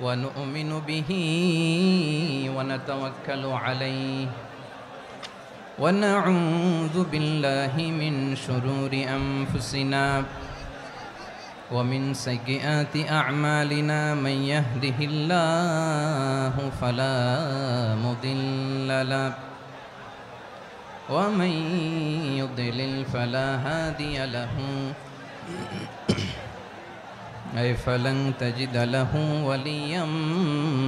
ونؤمن به ونتوكل عليه ونعوذ بالله من شرور أنفسنا ومن سيئات أعمالنا من يهده الله فلا مضل له ومن يضلل فلا هادي له أي فلن تجد له وليا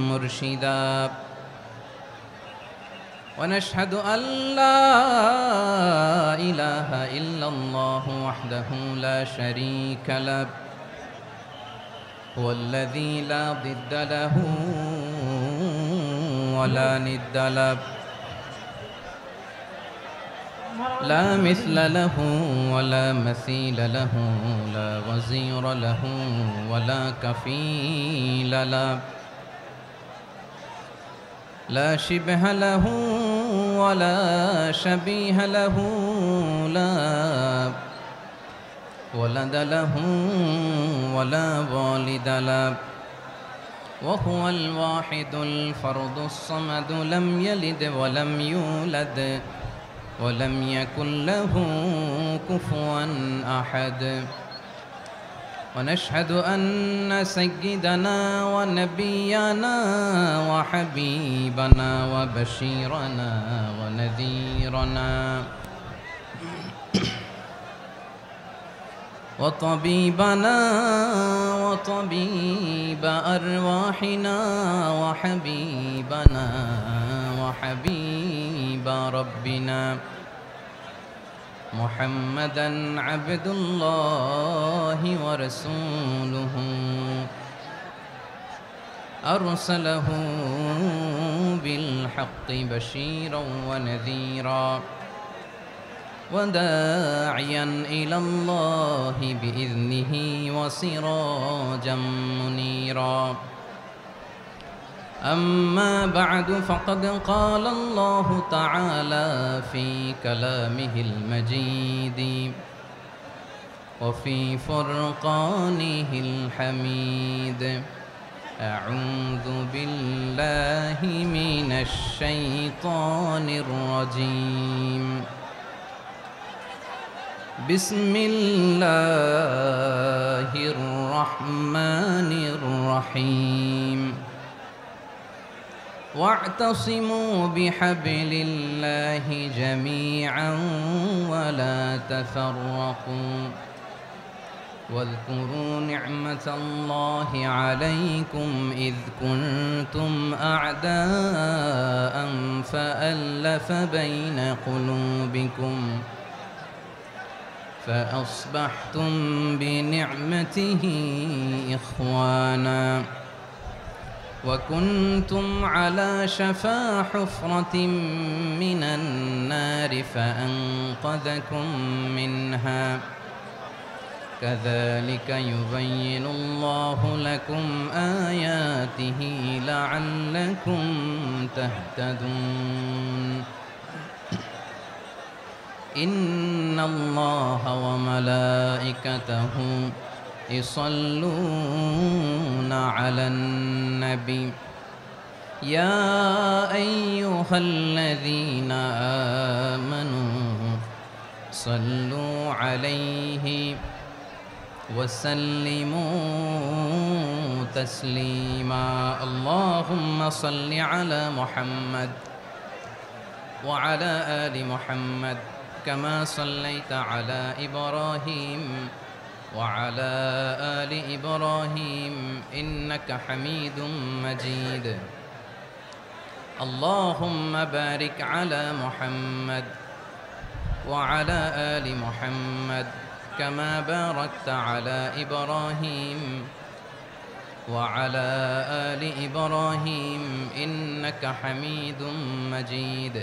مرشدا ونشهد أن لا إله إلا الله وحده لا شريك له هو الذي لا ضد له ولا ند له لا مثل له ولا مثيل له لا وزير له ولا كفيل له لا شبه له ولا شبيه له لا ولد له ولا والد له وهو الواحد الفرد الصمد لم يلد ولم يولد ولم يكن له كفوا أحد ونشهد أن سيدنا ونبينا وحبيبنا وبشيرنا ونذيرنا وطبيبنا وطبيب أرواحنا وحبيبنا وحبيب ربنا محمدا عبد الله ورسوله أرسله بالحق بشيرا ونذيرا وداعيا إلى الله بإذنه وسراجا منيرا أما بعد فقد قال الله تعالى في كلامه المجيد وفي فرقانه الحميد أعوذ بالله من الشيطان الرجيم بسم الله الرحمن الرحيم واعتصموا بحبل الله جميعا ولا تفرقوا واذكروا نعمة الله عليكم إذ كنتم أعداء فألف بين قلوبكم فأصبحتم بنعمته إخوانا وكنتم على شفا حفرة من النار فأنقذكم منها كذلك يبين الله لكم آياته لعلكم تهتدون إن الله وملائكته يصلون على النبي يا أيها الذين آمنوا صلوا عليه وسلموا تسليما اللهم صل على محمد وعلى آل محمد كما صليت على إبراهيم وعلى آل إبراهيم إنك حميد مجيد اللهم بارك على محمد وعلى آل محمد كما باركت على إبراهيم وعلى آل إبراهيم إنك حميد مجيد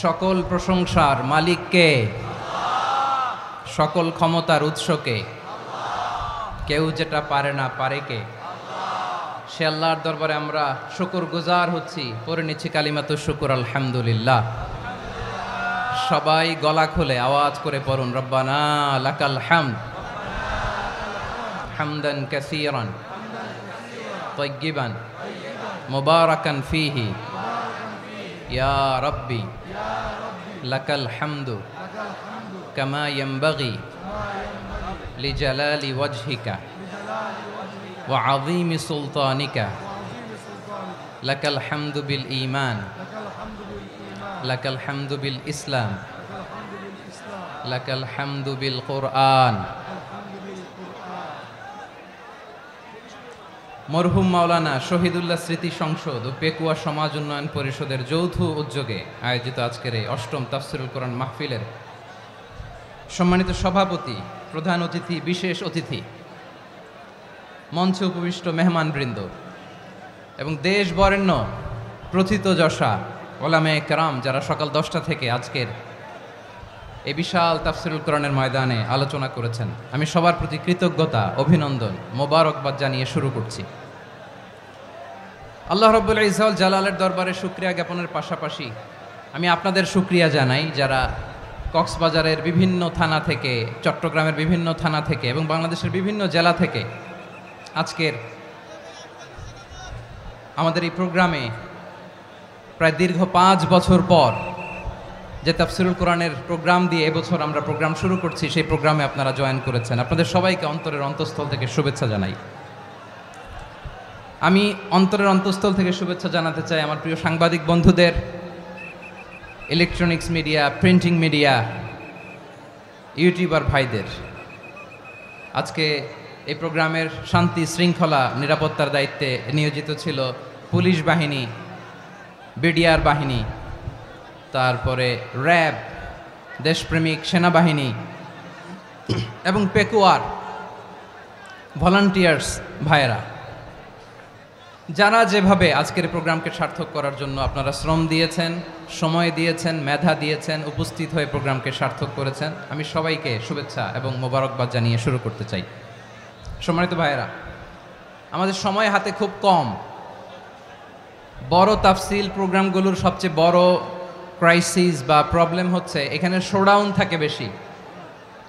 সকল প্রশংসার মালিক কে? সকল ক্ষমতার উৎস কে? কেউ যেটা পারে না পারে কে? সে আল্লাহর দরবারে আমরা শুকরগুজার হচ্ছি, পড়ে নিচ্ছি কালিমাতুশ শুকর আলহামদুলিল্লাহ। সবাই গলা খুলে আওয়াজ করে পড়ুন, রব্বানা লাকাল হামদ হামদান কাসীরান তয়্যিবান মুবারাকান ফীহি ইয়া রাব্বি লাকাল হামদু কামা ইয়ানবাগি লিজালালি ওয়াজহিকা ওয়া আযীমি সুলতানিকা লাকাল হামদু বিল ঈমান লাকাল হামদু বিল ইসলাম লাকাল হামদু বিল কুরআন। মরহুম মাওলানা শহীদুল্লাহ স্মৃতি সংসদ ও পেকুয়া সমাজ উন্নয়ন পরিষদের যৌথ উদ্যোগে আয়োজিত আজকের এই অষ্টম তাফসিরুল কোরআন মাহফিলের সম্মানিত সভাপতি, প্রধান অতিথি, বিশেষ অতিথি, মঞ্চে উপবিষ্ট মেহমানবৃন্দ এবং দেশ বরেণ্য প্রথিতযশা ওলামায়ে কেরাম যারা সকাল 10টা থেকে আজকের এই বিশাল তাফসিরুল কোরআনের ময়দানে আলোচনা করেছেন, আমি সবার প্রতি কৃতজ্ঞতা, অভিনন্দন, মোবারকবাদ জানিয়ে শুরু করছি। আল্লাহ রাব্বুল ইজ্জত জালালের দরবারে শুকরিয়া জ্ঞাপনের পাশাপাশি আমি আপনাদের শুকরিয়া জানাই যারা কক্সবাজারের বিভিন্ন থানা থেকে, চট্টগ্রামের বিভিন্ন থানা থেকে এবং বাংলাদেশের বিভিন্ন জেলা থেকে আজকের আমাদের এই প্রোগ্রামে প্রায় দীর্ঘ 5 বছর পর যে তাফসিরুল কোরআনের প্রোগ্রাম দিয়ে এবছর আমরা প্রোগ্রাম শুরু করছি, সেই প্রোগ্রামে আপনারা জয়েন করেছেন। আপনাদের সবাইকে অন্তরের অন্তঃস্থল থেকে শুভেচ্ছা জানাই। আমি অন্তরের অন্তঃস্থল থেকে শুভেচ্ছা জানাতে চাই আমার প্রিয় সাংবাদিক বন্ধুদের, electronics media, printing media, YouTuber ভাইদের। আজকে এই প্রোগ্রামের শান্তি শৃঙ্খলা নিরাপত্তার দায়িত্বে নিয়োজিত ছিল পুলিশ বাহিনী, বিডিআর বাহিনী, তারপরে র্যাব, দেশপ্রেমিক সেনাবাহিনী এবং পেকুয়ার ভলান্টিয়ার্স ভাইয়েরা, যারা যেভাবে আজকের প্রোগ্রামকে সার্থক করার জন্য আপনারা শ্রম দিয়েছেন, সময় দিয়েছেন, মেধা দিয়েছেন, উপস্থিত হয়ে প্রোগ্রামকে সার্থক করেছেন, আমি সবাইকে শুভেচ্ছা এবং মোবারকবাদ জানিয়ে শুরু করতে চাই। সম্মানিত ভাইয়েরা, আমাদের সময় হাতে খুব কম। বড় তাফসিল প্রোগ্রামগুলোর সবচেয়ে বড় ক্রাইসিস বা প্রবলেম হচ্ছে এখানে শোডাউন থাকে বেশি,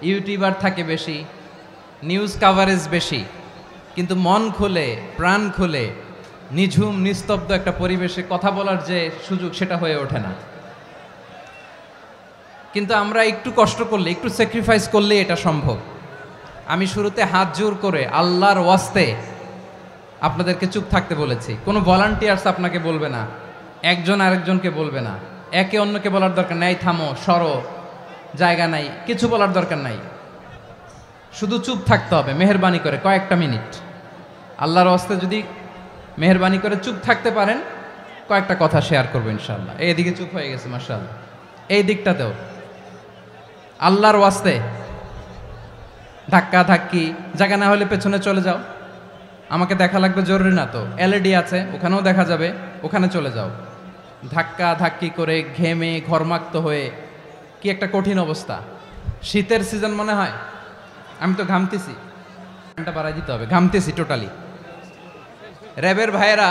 ইউটিউবার থাকে বেশি, নিউজ কাভারেজ বেশি, কিন্তু মন খুলে, প্রাণ খুলে, নিঝুম নিস্তব্ধ একটা পরিবেশে কথা বলার যে সুযোগ, সেটা হয়ে ওঠে না। কিন্তু আমরা একটু কষ্ট করলে, একটু স্যাক্রিফাইস করলে এটা সম্ভব। আমি শুরুতে হাত জোর করে আল্লাহর ওয়াস্তে আপনাদেরকে চুপ থাকতে বলেছি। কোনো ভলান্টিয়ার্স আপনাকে বলবে না, একজন আরেকজনকে বলবে না, একে অন্যকে বলার দরকার নাই, থামো, সরো, জায়গা নাই, কিছু বলার দরকার নাই। শুধু চুপ থাকতে হবে মেহেরবানি করে কয়েকটা মিনিট। আল্লাহর ওয়াস্তে যদি মেহেরবানি করে চুপ থাকতে পারেন, কয়েকটা কথা শেয়ার করবো ইনশাআল্লাহ। এইদিকে চুপ হয়ে গেছে মাশাআল্লাহ, এই দিকটাতেও আল্লাহর ওয়াস্তে ধাক্কা ধাক্কি, জায়গা না হলে পেছনে চলে যাও। আমাকে দেখা লাগবে জরুরি না তো, এলইডি আছে, ওখানেও দেখা যাবে, ওখানে চলে যাও। ধাক্কা ধাক্কি করে ঘেমে ঘরমাক্ত হয়ে কি একটা কঠিন অবস্থা। শীতের সিজন মনে হয়, আমি তো ঘামতেছি, ঘন্টা বাড়াই দিতে হবে, ঘামতেছি টোটালি। র্যাবের ভাইয়েরা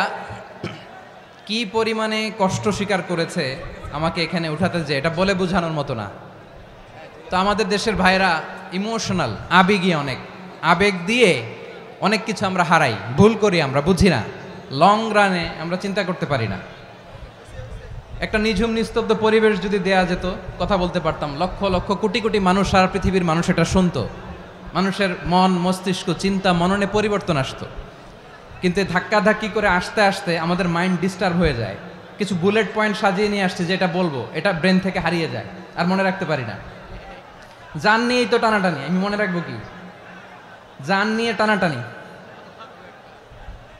কি পরিমাণে কষ্ট স্বীকার করেছে আমাকে এখানে উঠাতে, যে এটা বলে বোঝানোর মতো না। তো আমাদের দেশের ভাইয়েরা ইমোশনাল, আবেগী, অনেক আবেগ দিয়ে অনেক কিছু আমরা হারাই, ভুল করি, আমরা বুঝি না, লং রানে আমরা চিন্তা করতে পারি না। একটা নিঝুম নিস্তব্ধ পরিবেশ যদি দেয়া যেত, কথা বলতে পারতাম, লক্ষ লক্ষ কোটি কোটি মানুষ, সারা পৃথিবীর মানুষ এটা শুনতো, মানুষের মন, মস্তিষ্ক, চিন্তা, মননে পরিবর্তন আসতো। কিন্তু ধাক্কা ধাক্কি করে আসতে আসতে আমাদের মাইন্ড ডিস্টার্ব হয়ে যায়। কিছু বুলেট পয়েন্ট সাজিয়ে নিয়ে আসছে, যেটা বলবো এটা ব্রেন থেকে হারিয়ে যায়, আর মনে রাখতে পারি না। জান নিয়েই তো টানাটানি, আমি মনে রাখবো কি? জান নিয়ে টানাটানি।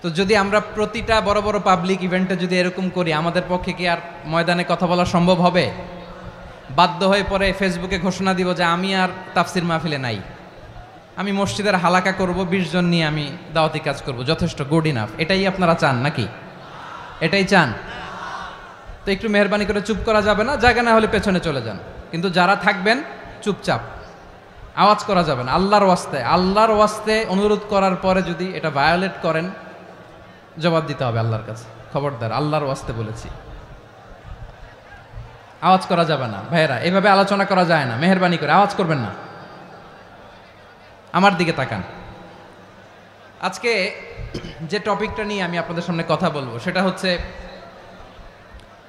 তো যদি আমরা প্রতিটা বড় বড় পাবলিক ইভেন্টে যদি এরকম করি, আমাদের পক্ষে কি আর ময়দানে কথা বলা সম্ভব হবে? বাধ্য হয়ে পরে ফেসবুকে ঘোষণা দিব যে আমি আর তাফসির মাহফিলে নাই, আমি মসজিদের হালাকা করব, 20 জন নিয়ে আমি দাওয়াতি কাজ করব, যথেষ্ট, গুড ইনাফ। এটাই আপনারা চান নাকি? এটাই চান? তো একটু মেহরবানি করে চুপ করা যাবে না? জায়গা না হলে পেছনে চলে যান, কিন্তু যারা থাকবেন চুপচাপ, আওয়াজ করা যাবে না। আল্লাহর ওয়াস্তে, আল্লাহর ওয়াস্তে অনুরোধ করার পরে যদি এটা ভায়োলেট করেন, জবাব দিতে হবে আল্লাহর কাছে। খবরদার, আল্লাহর ওয়াস্তে বলেছি, আওয়াজ করা যাবে না। ভাইয়েরা, এভাবে আলোচনা করা যায় না, মেহরবানি করে আওয়াজ করবেন না। আমার দিকে তাকান। আজকে যে টপিকটা নিয়ে আমি আপনাদের সামনে কথা বলবো সেটা হচ্ছে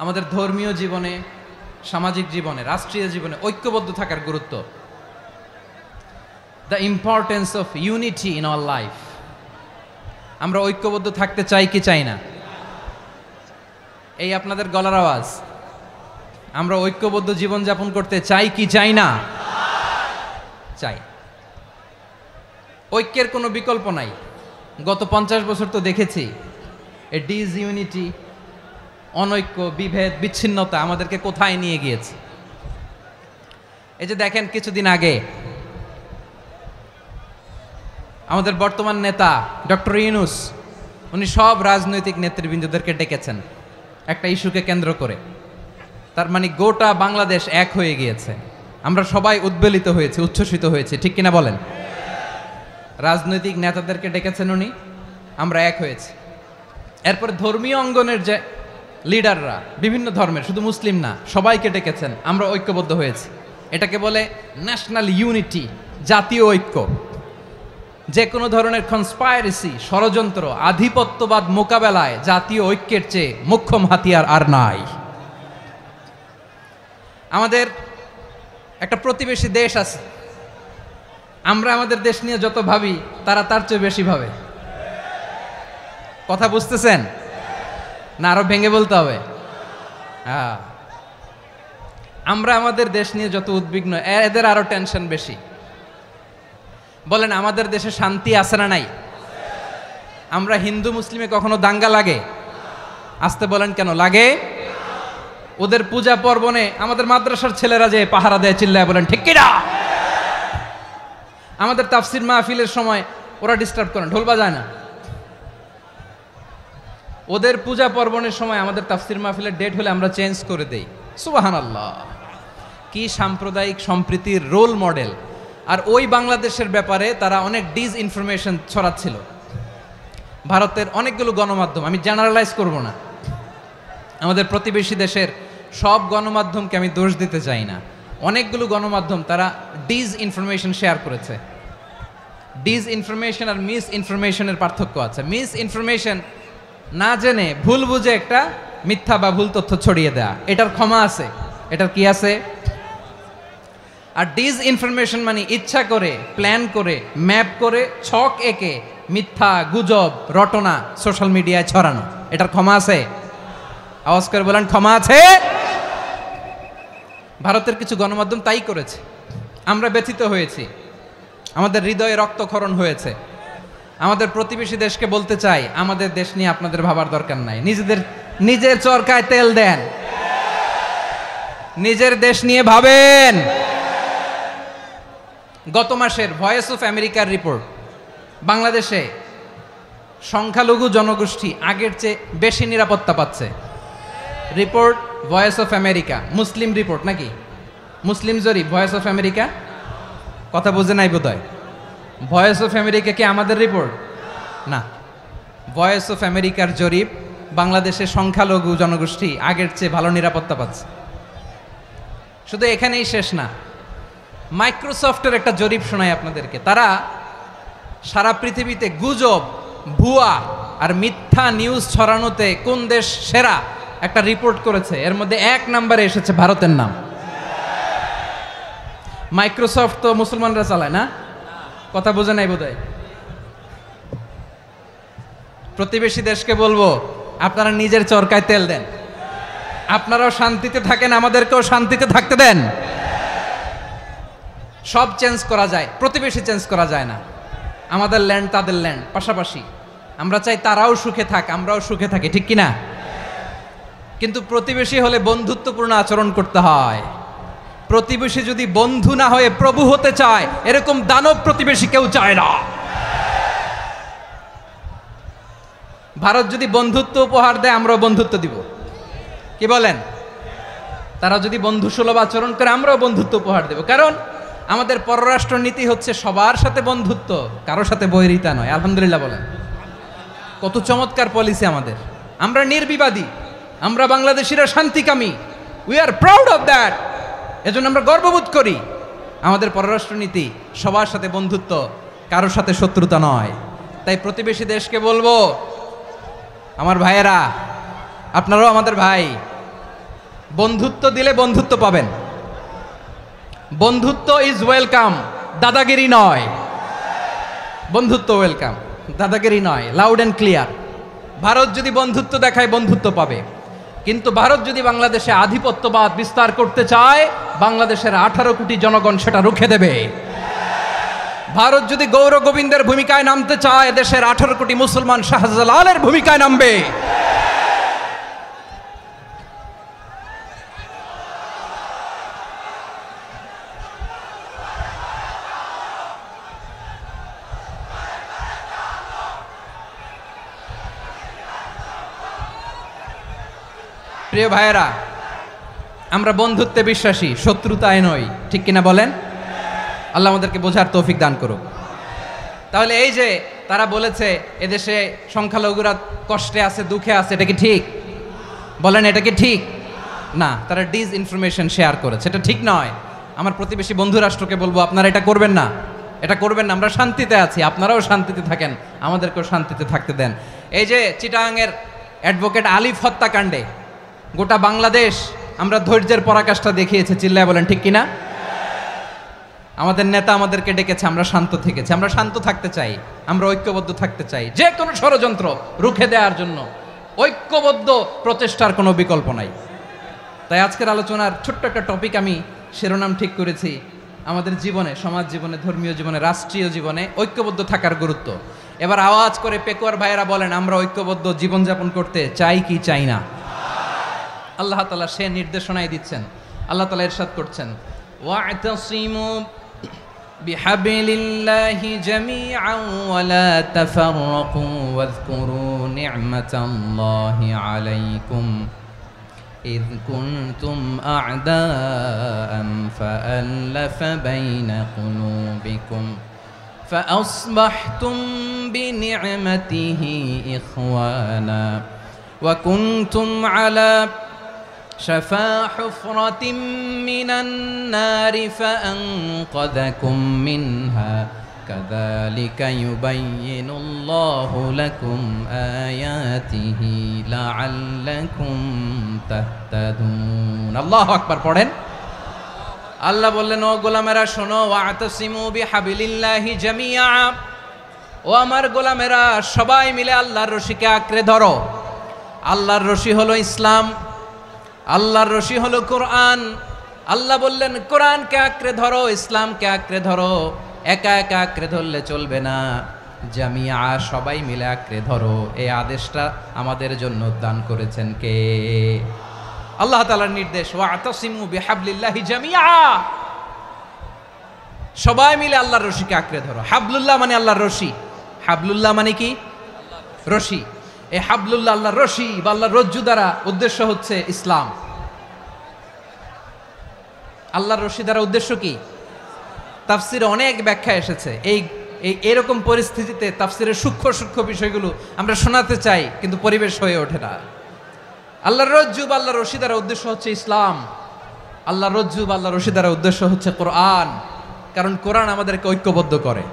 আমাদের ধর্মীয় জীবনে, সামাজিক জীবনে, রাষ্ট্রীয় জীবনে ঐক্যবদ্ধ থাকার গুরুত্ব। The importance of unity in our life. আমরা ঐক্যবদ্ধ থাকতে চাই কি চাই না? এই আপনাদের গলার আওয়াজ। আমরা ঐক্যবদ্ধ জীবনযাপন করতে চাই কি চাই না? চাই। ঐক্যের কোনো বিকল্প নাই। গত 50 বছর তো দেখেছি এ ডিসইউনিটি, অনৈক্য, বিভেদ, বিচ্ছিন্নতা আমাদেরকে কোথায় নিয়ে গিয়েছে। এই যে দেখেন, কিছুদিন আগে আমাদের বর্তমান নেতা ডক্টর ইউনূস, উনি সব রাজনৈতিক নেতৃবৃন্দদেরকে ডেকেছেন একটা ইস্যুকে কেন্দ্র করে। তার মানে গোটা বাংলাদেশ এক হয়ে গিয়েছে। আমরা সবাই উদ্বেলিত হয়েছে, উচ্ছ্বসিত হয়েছে, ঠিক কিনা বলেন? রাজনৈতিক নেতাদেরকে ডেকেছেন উনি, আমরা এক হয়েছি। এরপরে ধর্মীয় অঙ্গনের যে লিডাররা, বিভিন্ন ধর্মের, শুধু মুসলিম না, সবাইকে ডেকেছেন, আমরা ঐক্যবদ্ধ হয়েছি। এটাকে বলে ন্যাশনাল ইউনিটি, জাতীয় ঐক্য। যে কোনো ধরনের কনস্পাইরেসি, ষড়যন্ত্র, আধিপত্যবাদ মোকাবেলায় জাতীয় ঐক্যের চেয়ে মোক্ষম হাতিয়ার আর নাই। আমাদের একটা প্রতিবেশী দেশ আছে, আমরা আমাদের দেশ নিয়ে যত ভাবি তারা তার চেয়ে বেশি ভাবে। কথা বুঝতেছেন না? আরো ভেঙে বলতে হবে। হ্যাঁ, আমরা আমাদের দেশ নিয়ে যত উদ্বিগ্ন, এদের আরো টেনশন বেশি। বলেন, আমাদের দেশে শান্তি আছে না নাই? আমরা হিন্দু মুসলিমে কখনো দাঙ্গা লাগে? আসতে বলেন, কেন লাগে? ওদের পূজা পার্বণে আমাদের মাদ্রাসার ছেলেরা যে পাহারা দেয়, চিল্লায় বলেন ঠিক কিনা? আমাদের তাফসির মাহফিলের সময় ওরা ডিস্টার্ব করেন, ঢোল বাজায় না। ওদের পূজা পার্বণের সময় আমাদের তাফসির মাহফিলের ডেট হলে আমরা চেঞ্জ করে দেই। সুবহানাল্লাহ! কি সাম্প্রদায়িক সম্প্রীতির রোল মডেল। আর ওই বাংলাদেশের ব্যাপারে তারা অনেক ডিসইনফরমেশন ছড়াচ্ছিল। ভারতের অনেকগুলো গণমাধ্যম, আমি জেনারেলাইজ করব না, আমাদের প্রতিবেশী দেশের সব গণমাধ্যমকে আমি দোষ দিতে চাই না, অনেকগুলো গণমাধ্যম তারা ডিসইনফরমেশন শেয়ার করেছে। ডিসইনফরমেশন আর মিস ইনফরমেশনের পার্থক্য আছে। মিস ইনফরমেশন না জেনে ভুল বুঝে একটা মিথ্যা বা ভুল তথ্য ছড়িয়ে দেয়া, এটার ক্ষমা আছে, এটার কি আছে? আর ডিসইনফরমেশন মানে ইচ্ছা করে, প্ল্যান করে, ম্যাপ করে, ছক এঁকে মিথ্যা, গুজব, রটনা সোশ্যাল মিডিয়ায় ছড়ানো, এটার ক্ষমা আছে? আওয়াজ করে বলেন, ক্ষমা আছে? ভারতের কিছু গণমাধ্যম তাই করেছে। আমরা ব্যথিত হয়েছি, আমাদের হৃদয়ে রক্তক্ষরণ হয়েছে। আমাদের প্রতিবেশী দেশকে বলতে চাই, আমাদের দেশ নিয়ে আপনাদের ভাবার দরকার নাই। নিজের চরকায় তেল দেন, নিজের দেশ নিয়ে ভাবেন। গত মাসের ভয়েস অফ আমেরিকার রিপোর্ট, বাংলাদেশে সংখ্যালঘু জনগোষ্ঠী আগের চেয়ে বেশি নিরাপত্তা পাচ্ছে। Report voice of America, Muslim report নাকি? মুসলিম জরিপ, ভয়েস অফ আমেরিকা। কথা বুঝে নাই বোধহয়। ভয়েস অফ আমেরিকা কি আমাদের রিপোর্ট? না, ভয়েস অফ আমেরিকার জরিপ, বাংলাদেশের সংখ্যালঘু জনগোষ্ঠী আগের চেয়ে ভালো নিরাপত্তা পাচ্ছে। শুধু এখানেই শেষ না, মাইক্রোসফটের একটা জরিপ শোনায় আপনাদেরকে। তারা সারা পৃথিবীতে গুজব, ভুয়া আর মিথ্যা নিউজ ছড়ানোতে কোন দেশ সেরা একটা রিপোর্ট করেছে। এর মধ্যে 1 নম্বরে এসেছে ভারতের নাম। মাইক্রোসফট তো মুসলমানরা চালায় না? কথা বোঝে নাই বোধহয়। প্রতিবেশী দেশকে বলবো, আপনারা নিজের চরকায় তেল দেন, আপনারাও শান্তিতে থাকেন, আমাদেরকেও শান্তিতে থাকতে দেন। সব চেঞ্জ করা যায়, প্রতিবেশী চেঞ্জ করা যায় না। আমাদের ল্যান্ড তাদের ল্যান্ড, পাশাপাশি। আমরা চাই তারাও সুখে থাক, আমরাও সুখে থাকি, ঠিক কিনা? কিন্তু প্রতিবেশী হলে বন্ধুত্বপূর্ণ আচরণ করতে হয়। প্রতিবেশী যদি বন্ধু না হয়ে প্রভু হতে চায়, এরকম দানব প্রতিবেশী কেউ চায় না। ভারত যদি বন্ধুত্ব উপহার দেয়, আমরাও বন্ধুত্ব দিব। কি বলেন? তারা যদি বন্ধুসুলভ আচরণ করে, আমরাও বন্ধুত্ব উপহার দেব। কারণ আমাদের পররাষ্ট্র নীতি হচ্ছে সবার সাথে বন্ধুত্ব, কারোর সাথে বৈরিতা নয়। আলহামদুলিল্লাহ বলেন, কত চমৎকার পলিসি আমাদের। আমরা নির্বিবাদী, আমরা বাংলাদেশিরা শান্তিকামী। We are proud of that. এজন্য আমরা গর্ববোধ করি। আমাদের পররাষ্ট্র নীতি সবার সাথে বন্ধুত্ব, কারোর সাথে শত্রুতা নয়। তাই প্রতিবেশী দেশকে বলবো, আমার ভাইয়েরা, আপনারাও আমাদের ভাই, বন্ধুত্ব দিলে বন্ধুত্ব পাবেন। বন্ধুত্ব ইজ ওয়েলকাম, দাদাগিরি নয়। বন্ধুত্ব ওয়েলকাম, দাদাগিরি নয়, লাউড অ্যান্ড ক্লিয়ার। ভারত যদি বন্ধুত্ব দেখায় বন্ধুত্ব পাবে, কিন্তু ভারত যদি বাংলাদেশে আধিপত্যবাদ বিস্তার করতে চায়, বাংলাদেশের 18 কোটি জনগণ সেটা রুখে দেবে। ভারত যদি গৌর গোবিন্দের ভূমিকায় নামতে চায়, দেশের 18 কোটি মুসলমান শাহজালালের ভূমিকায় নামবে। প্রিয় ভাইয়েরা, আমরা বন্ধুত্বে বিশ্বাসী, শত্রুতায় নই, ঠিক কিনা বলেন? আল্লাহ আমাদেরকে বোঝার তৌফিক দান করুক। তাহলে এই যে তারা বলেছে এদেশে সংখ্যালঘুরা কষ্টে আছে, দুঃখে আছে, এটা কি ঠিক? বলেন, এটা কি ঠিক? না, তারা ডিস ইনফরমেশন শেয়ার করেছে, এটা ঠিক নয়। আমার প্রতিবেশী বন্ধু রাষ্ট্রকে বলবো, আপনারা এটা করবেন না, এটা করবেন না। আমরা শান্তিতে আছি, আপনারাও শান্তিতে থাকেন, আমাদেরকেও শান্তিতে থাকতে দেন। এই যে চিটাগাংয়ের অ্যাডভোকেট আলিফ হত্যাকাণ্ডে গোটা বাংলাদেশ আমরা ধৈর্যের পরাকাষ্ঠা দেখিয়েছে, চিল্লায় বলেন ঠিক কিনা? আমাদের নেতা আমাদেরকে ডেকেছে, আমরা শান্ত থেকেছি। আমরা শান্ত থাকতে চাই, আমরা ঐক্যবদ্ধ থাকতে চাই। যে কোনো ষড়যন্ত্র রুখে দেওয়ার জন্য ঐক্যবদ্ধ প্রচেষ্টার কোনো বিকল্প নাই। তাই আজকের আলোচনার ছোট্ট একটা টপিক আমি শিরোনাম ঠিক করেছি, আমাদের জীবনে, সমাজ জীবনে, ধর্মীয় জীবনে, রাষ্ট্রীয় জীবনে ঐক্যবদ্ধ থাকার গুরুত্ব। এবার আওয়াজ করে পেকুয়ার ভাইয়েরা বলেন, আমরা ঐক্যবদ্ধ জীবনযাপন করতে চাই কি চাই না? আল্লাহ তাআলা সে নির্দেশনাই দিচ্ছেন। আল্লাহ তাআলা ইরশাদ করছেন, ওয়া'তাসিমু বিহাবলিল্লাহি জামিআন ওয়া লা তাফাররাকু ওয়াযকুরু নি'মাতাল্লাহি আলাইকুম إذ كنتم أعداء فألف بين قلوبكم فأصبحتم بنعمته إخوانا وكنتم على شفا حفرة من النار فأنقذكم منها كذلك يبين الله لكم آياته لعلكم تهتدون الله أكبر পড়েন। আল্লাহ বললেন, ও গোলামেরা শোনো, ওয়া'তাসিমু বিহাবলিল্লাহি জামিআ, ও আমার গোলামেরা সবাই মিলে আল্লাহর রশিকে আঁকড়ে ধরো। আল্লাহর রশি হলো ইসলাম, আল্লাহর রশি হলো কোরআন। আল্লাহ বললেন, কোরআনকে আঁকড়ে ধরো, ইসলামকে আঁকড়ে ধরো। একা একা আঁকড়ে ধরলে চলবে না, জামিয়া, সবাই মিলে আঁকড়ে ধরো। এই আদেশটা আমাদের জন্য দান করেছেন কে? আল্লাহ তাআলার নির্দেশ, ওয়া'তাসিমু বিহাবলিল্লাহি জামিআ, সবাই মিলে আল্লাহর রশিকে আঁকড়ে ধরো। হাবলুল্লাহ মানে আল্লাহর রশি। হাবলুল্লাহ মানে কি? রশি। এই হাবলুল্লাহ, আল্লাহর রশি বা আল্লাহর রজ্জু দ্বারা উদ্দেশ্য হচ্ছে ইসলাম। আল্লাহর রশি দ্বারা উদ্দেশ্য কি? তাফসিরে অনেক ব্যাখ্যা এসেছে। এরকম পরিস্থিতিতে তাফসিরের সূক্ষ্ম সূক্ষ্ম বিষয়গুলো আমরা শোনাতে চাই, কিন্তু পরিবেশ হয়ে ওঠে না। আল্লাহর রজ্জু বা আল্লাহর রশি দ্বারা উদ্দেশ্য হচ্ছে ইসলাম। আল্লাহর রজ্জু বা আল্লাহর রশি দ্বারা উদ্দেশ্য হচ্ছে কোরআন, কারণ কোরআন আমাদেরকে ঐক্যবদ্ধ করে,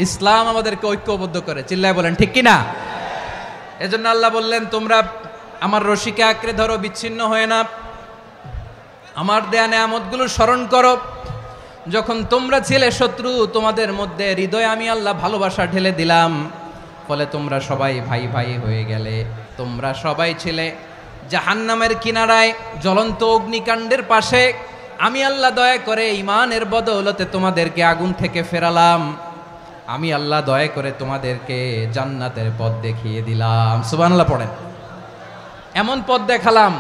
ইসলাম আমাদেরকে ঐক্যবদ্ধ করে। চিল্লায় বলেন ঠিক কিনা? এজন্য আল্লাহ বললেন, তোমরা আমার রশিকে আঁকড়ে ধরো, বিচ্ছিন্ন হয়ে না। আমার দেয়া নেয়ামতগুলো স্মরণ করো। যখন তোমরা ছিলে শত্রু, তোমাদের মধ্যে হৃদয়ে আমি আল্লাহ ভালোবাসা ঢেলে দিলাম, ফলে তোমরা সবাই ভাই ভাই হয়ে গেলে। তোমরা সবাই ছিলে জাহান্নামের কিনারায়, জ্বলন্ত অগ্নিকাণ্ডের পাশে। আমি আল্লাহ দয়া করে ঈমানের বদৌলতে তোমাদেরকে আগুন থেকে ফেরালাম। আমি আল্লাহ দয়া করে তোমাদেরকে জান্নাতের পথ দেখিয়ে দিলাম। সুবহানাল্লাহ পড়েন। এমন পথ দেখালাম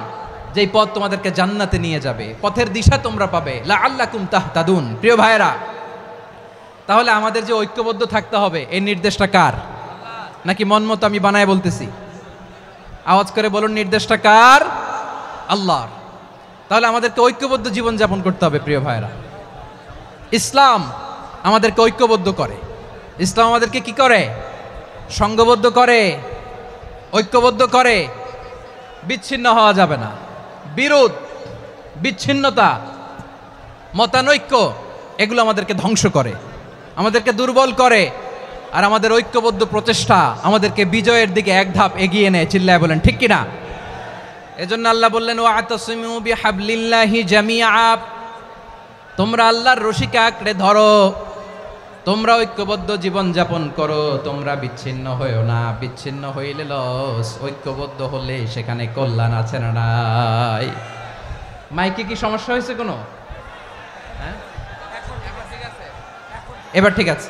যেই পথ তোমাদেরকে জান্নাতে নিয়ে যাবে, পথের দিশা তোমরা পাবে। লাআল্লাকুম তাহতাদুন। প্রিয় ভাইরা, তাহলে আমাদের যে ঐক্যবদ্ধ থাকতে হবে, এই নির্দেশটা কার? নাকি মন মতো আমি বানায় বলতেছি? আওয়াজ করে বলুন, নির্দেশটা কার? আল্লাহর। তাহলে আমাদেরকে ঐক্যবদ্ধ জীবন যাপন করতে হবে। প্রিয় ভাইরা, ইসলাম আমাদেরকে ঐক্যবদ্ধ করে। ইসলাম আমাদেরকে কি করে? সংঘবদ্ধ করে, ঐক্যবদ্ধ করে। বিচ্ছিন্ন হওয়া যাবে না। বিরোধ, বিচ্ছিন্নতা, মতানৈক্য, এগুলো আমাদেরকে ধ্বংস করে, আমাদেরকে দুর্বল করে। আর আমাদের ঐক্যবদ্ধ প্রচেষ্টা আমাদেরকে বিজয়ের দিকে এক ধাপ এগিয়ে নেয়। চিল্লায় বলেন ঠিক কিনা? এজন্য আল্লাহ বললেন ওয়াতাসিমু বিহাবলিল্লাহি জামিআ, তোমরা আল্লাহর রশিকে আঁকড়ে ধরো, তোমরা ঐক্যবদ্ধ জীবন যাপন করো, তোমরা বিচ্ছিন্ন হয়েও না। বিচ্ছিন্ন হইলে লস, ঐক্যবদ্ধ হলে সেখানে কল্যাণ আছে না নাই? মাইকে কি সমস্যা হয়েছে কোনো? হ্যাঁ, এবার ঠিক আছে।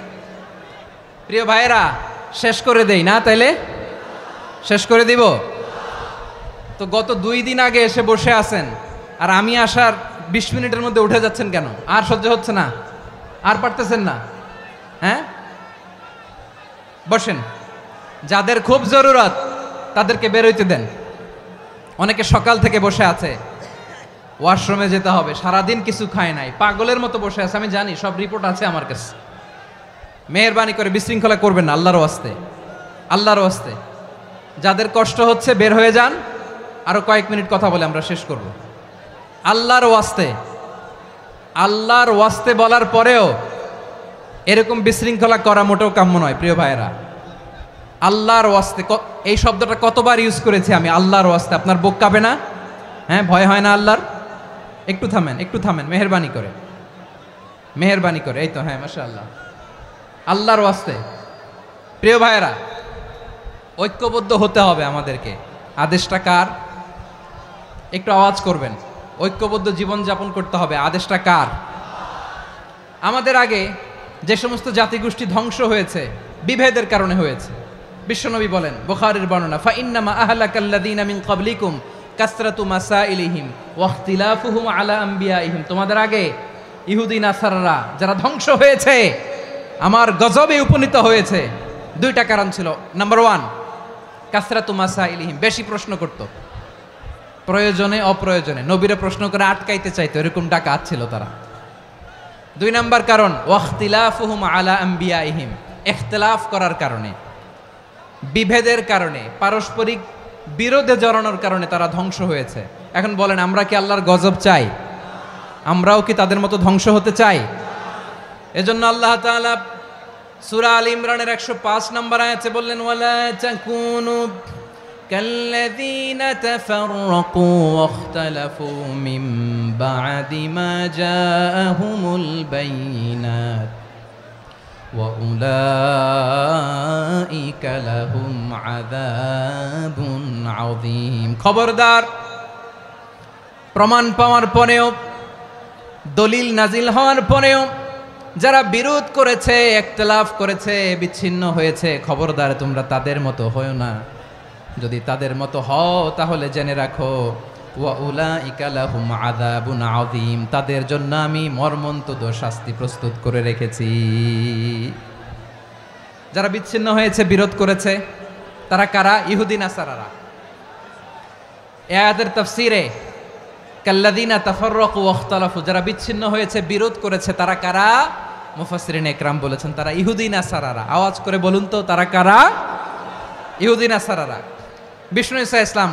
প্রিয় ভাইয়েরা, শেষ করে দেই না? তাইলে শেষ করে দিব তো। গত 2 দিন আগে এসে বসে আছেন, আর আমি আসার 20 মিনিটের মধ্যে উঠে যাচ্ছেন কেন? আর সহ্য হচ্ছে না? আর পারতেছেন না? হ্যাঁ, বসেন। যাদের খুব জরুরত তাদেরকে বের হইতে দেন। অনেকে সকাল থেকে বসে আছে, ওয়াশরুমে যেতে হবে, সারাদিন কিছু খায় নাই, পাগলের মতো বসে আছে। আমি জানি, সব রিপোর্ট আছে আমার কাছে। মেহেরবানি করে বিশৃঙ্খলা করবেন না, আল্লাহর ওয়াস্তে, আল্লাহর ওয়াস্তে। যাদের কষ্ট হচ্ছে বের হয়ে যান। আরো কয়েক মিনিট কথা বলে আমরা শেষ করব। আল্লাহর ওয়াস্তে, আল্লাহর ওয়াস্তে বলার পরেও এরকম বিশৃঙ্খলা করা মোটেও কাম্য নয়। প্রিয় ভাইয়েরা, আল্লাহর ওয়াস্তে, এই শব্দটা কতবার ইউজ করেছি আমি, আল্লাহর ওয়াস্তে। আপনার বুক কাঁপে না? হ্যাঁ, ভয় হয় না আল্লাহর? একটু থামেন, একটু থামেন, মেহেরবানি করে, মেহেরবানি করে। এই তো, হ্যাঁ, মাশাআল্লাহ। আল্লাহর ওয়াস্তে প্রিয় ভাইয়েরা, ঐক্যবদ্ধ হতে হবে আমাদেরকে। আদেশটা কার? একটু আওয়াজ করবেন। ঐক্যবদ্ধ জীবন যাপন করতে হবে, আদেশটা কার? আমাদের আগে যে সমস্ত জাতিগোষ্ঠী ধ্বংস হয়েছে বিভেদের কারণে হয়েছে। বিশ্বনবী বলেন, বুখারীর বর্ণনা, ফা ইন্নামা আহলাকাল্লাযীনা মিন ক্বাবলিকুম কাসরাতু মাসাইলিহিম ওয়া ইখতিলাফুহুম আলা আম্বিয়াইহিম। তোমাদের আগে ইহুদি নাসারারা যারা ধ্বংস হয়েছে, আমার গজবে উপনীত হয়েছে, 2টা কারণ ছিল। নাম্বার 1, কাসরাতু মাসাইলিহিম, বেশি প্রশ্ন করত, প্রয়োজনে অপ্রয়োজনে নবীরে প্রশ্ন করে আটকাইতে চাইতো, এরকম ডাকাত ছিল তারা। 2 নাম্বার কারণ, ওয়াখতিলাফুহুম আলা আম্বিয়াইহিম, ইখতিলাফ করার কারণে, বিভেদের কারণে, পারস্পরিক বিরোধে জড়ানোর কারণে তারা ধ্বংস হয়েছে। এখন বলেন, আমরা কি আল্লাহর গজব চাই? আমরাও কি তাদের মতো ধ্বংস হতে চাই? এজন্য আল্লাহ তাআলা সূরা আল ইমরানের 105 নম্বর আয়াতে বললেন, ওয়ালা তাকুনু কাল্লাযীনা তাফাররাকু ওয়াখতালাফু মিন বা'দি মা জাআহুমুল বাইয়িনাত ওয়া উলাইকা লাহুম আযাবুন আযীম। খবরদার, প্রমাণ পাওয়ার পরেও, দলিল নাজিল হওয়ার পরেও যারা বিরোধ করেছে, ইখতিলাফ করেছে, বিচ্ছিন্ন হয়েছে, খবরদার তোমরা তাদের মতো হয়ো না। যদি তাদের মতো হও তাহলে জেনে রাখো, ওয়া উলাইকা লাহুম আযাবুন আযীম, তাদের জন্য আমি মর্মন্তুদ শাস্তি প্রস্তুত করে রেখেছি। যারা বিচ্ছিন্ন হয়েছে, বিরোধ করেছে, তারা কারা? ইহুদি নাসারারা। এই আয়াতের তাফসীরে কাল্লাযীনা তাফাররাকু ওয়াখতালাফু, যারা বিচ্ছিন্ন হয়েছে, বিরোধ করেছে, তারা কারা? মুফাসসিরিনে ইকরাম বলেছেন তারা ইহুদি নাসারারা। আওয়াজ করে বলুন তো, তারা কারা? ইহুদি নাসারারা। বিষ্ণু ঈসা ইসলাম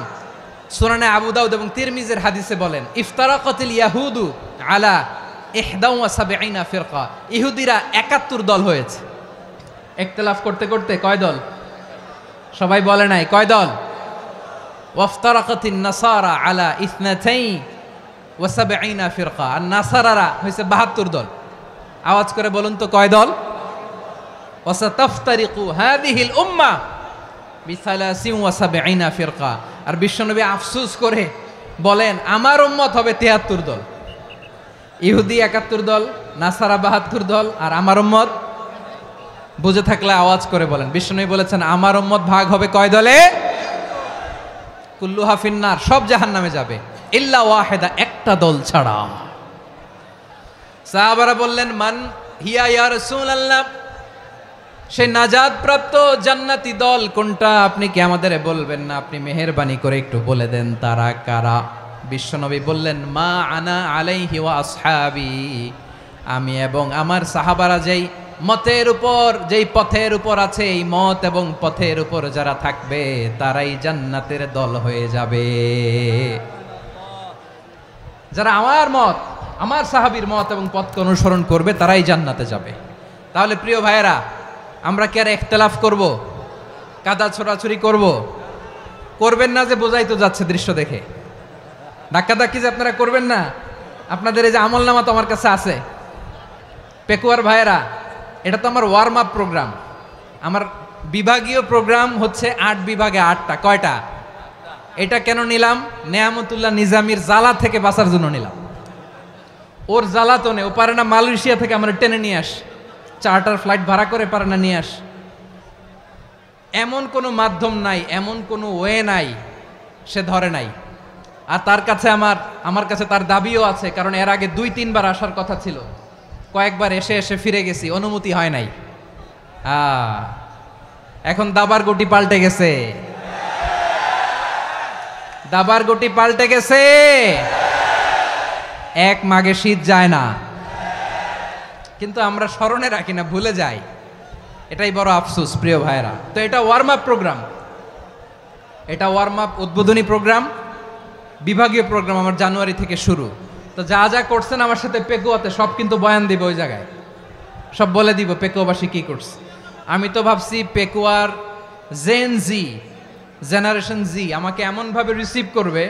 সুনানে আবু দাউদ এবং তিরমিজির হাদিসে বলেন, ইফতারাকাতিল ইয়াহুদু আলা 71 ফিরকা, ইহুদিরা 71 দল হয়েছে। ইখতিলাফ করতে করতে কয় দল? সবাই বলে নাই, কয় দল? ওয়াফতারাকাতিন নাসারা আলা 72 ফিরকা, আর নাসারারা হয়েছে 72 দল। আওয়াজ করে বলুন তো, কয় দল? ওয়াসাতাফতারিকু হাযিহিল উম্মাহ বি73 ফিরকা। আর বিশ্বনবী আফসোস করে বলেন, আমার উম্মত হবে 73 দল। ইহুদি 71 দল, নাসারা 72 দল, আর আমার উম্মত, বুঝে থাকলে আওয়াজ করে বলেন। বিশ্বনবী বলেছেন, আমার উম্মত ভাগ হবে কয় দলে? কুল্লুহা ফিন্নার, সব জাহান্নামে যাবে, ইল্লা ওয়াহিদা, একটা দল ছাড়া। সাহাবারা বললেন, মান হিয়া ইয়া রাসূলুল্লাহ, সেই নাজাত প্রাপ্ত জান্নাতি দল কোনটা? আপনি কি আমাদের বলবেন না? আপনি মেহেরবানি করে একটু বলে দেন তারা কারা। বিশ্বনবী বললেন, মা আনা আলাইহি ওয়া আসহাবি, আমি এবং আমার সাহাবারা যেই মতের উপর, যেই পথের উপর আছে, এই মত এবং পথের উপর যারা থাকবে তারাই জান্নাতের দল হয়ে যাবে। যারা আমার মত, আমার সাহাবীর মত এবং পথকে অনুসরণ করবে তারাই জান্নাতে যাবে। তাহলে প্রিয় ভাইয়েরা, আমরা কি আর ইখতিলাফ করব, কাদা ছোড়াছুরি করব? করবেন না যে বোঝাই তো যাচ্ছে দৃশ্য দেখে। ধাক্কাধাক্কি যে আপনারা করবেন না, আপনাদের এই যে আমলনামা তো আমার কাছে আছে। পেকুয়ার ভাইয়েরা, এটা তো আমার ওয়ার্ম আপ প্রোগ্রাম। আমার বিভাগীয় প্রোগ্রাম হচ্ছে 8 বিভাগে 8টা। কয়টা? এটা কেন নিলাম? নেয়ামতুল্লাহ নিজামীর জ্বালা থেকে বাঁচার জন্য নিলাম। ওর জ্বালাতনে ও পারে না মালয়েশিয়া থেকে আমরা টেনে নিয়ে আস, চার্টার ফ্লাইট ভাড়া করে পারে না নিয়ে আস। এমন কোনো মাধ্যম নাই, এমন কোনো ওয়ে নাই সে ধরে নাই। আর তার কাছে আমার কাছে তার দাবিও আছে, কারণ এর আগে 2-3 বার আসার কথা ছিল। কয়েকবার এসে এসে ফিরে গেছি, অনুমতি হয় নাই। এখন দাবার গুটি পাল্টে গেছে, দাবার গুটি পাল্টে গেছে। এক মাঘে শীত যায় না, কিন্তু আমরা স্মরণে রাখি না, ভুলে যাই। এটাই বড় আফসোস প্রিয় ভাইরা। তো এটা ওয়ার্ম আপ প্রোগ্রাম, এটা ওয়ার্ম আপ উদ্বোধনী প্রোগ্রাম, বিভাগীয় প্রোগ্রাম আমার জানুয়ারি থেকে শুরু। তো যা যা করছেন আমার সাথে পেকুয়াতে সব কিন্তু বয়ান দিব, ওই জায়গায় সব বলে দিব পেকুয়াবাসী কি করছে। আমি তো ভাবছি পেকুয়ার জেনারেশন জি আমাকে এমনভাবে রিসিভ করবে,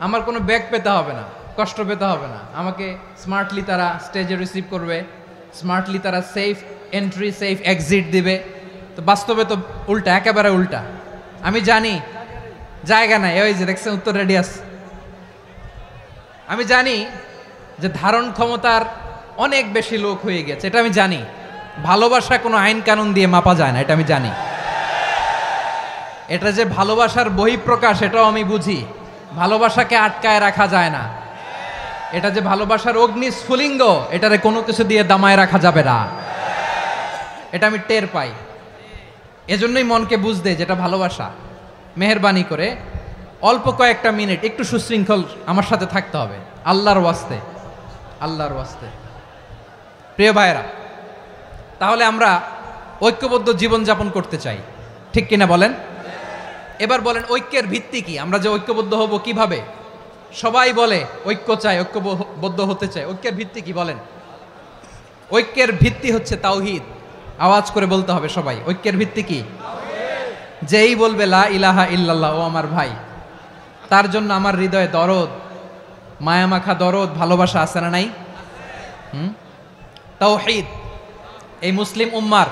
আমার কোনো ব্যাক পেতে হবে না, কষ্ট পেতে হবে না। আমাকে স্মার্টলি তারা স্টেজে রিসিভ করবে, স্মার্টলি তারা সেফ এন্ট্রি সেফ এক্সিট দিবে। তো বাস্তবে তো উল্টা, একেবারে উল্টা। আমি জানি জায়গা নাই, ওই যে দেখছেন উত্তর রেডিয়াস। আমি জানি যে ধারণ ক্ষমতার অনেক বেশি লোক হয়ে গেছে, এটা আমি জানি। ভালোবাসা কোনো আইন কানুন দিয়ে মাপা যায় না, এটা আমি জানি। এটা যে ভালোবাসার বহিঃপ্রকাশ এটাও আমি বুঝি। ভালোবাসাকে আটকায় রাখা যায় না। এটা যে ভালোবাসার অগ্নিস্ফুলিঙ্গ, এটারে কোনো কিছু দিয়ে দামায় রাখা যাবে না, এটা আমি টের পাই। এজন্যই মনকে বুঝতে যেটা ভালোবাসা। মেহেরবানি করে অল্প কয়েকটা মিনিট একটু সুশৃঙ্খল আমার সাথে থাকতে হবে, আল্লাহর ওয়াস্তে, আল্লাহর ওয়াস্তে। প্রিয় ভাইয়েরা, তাহলে আমরা ঐক্যবদ্ধ জীবনযাপন করতে চাই, ঠিক কিনা বলেন? এবার বলেন ঐক্যের ভিত্তি কি? আমরা যে ঐক্যবদ্ধ হব কিভাবে? সবাই বলে ঐক্য চাই, ঐক্যবদ্ধ হতে চাই। ঐক্যের ভিত্তি কি বলেন? ঐক্যের ভিত্তি হচ্ছে তাওহীদ। আওয়াজ করে বলতে হবে সবাই, ঐক্যের ভিত্তি কি? যেই বলবে লা ইলাহা ইল্লাল্লাহ, ও আমার ভাই, তার জন্য আমার হৃদয়ে দরদ, মায়ামাখা দরদ, ভালোবাসা আছে না নাই? তাওহীদ। এই মুসলিম উম্মার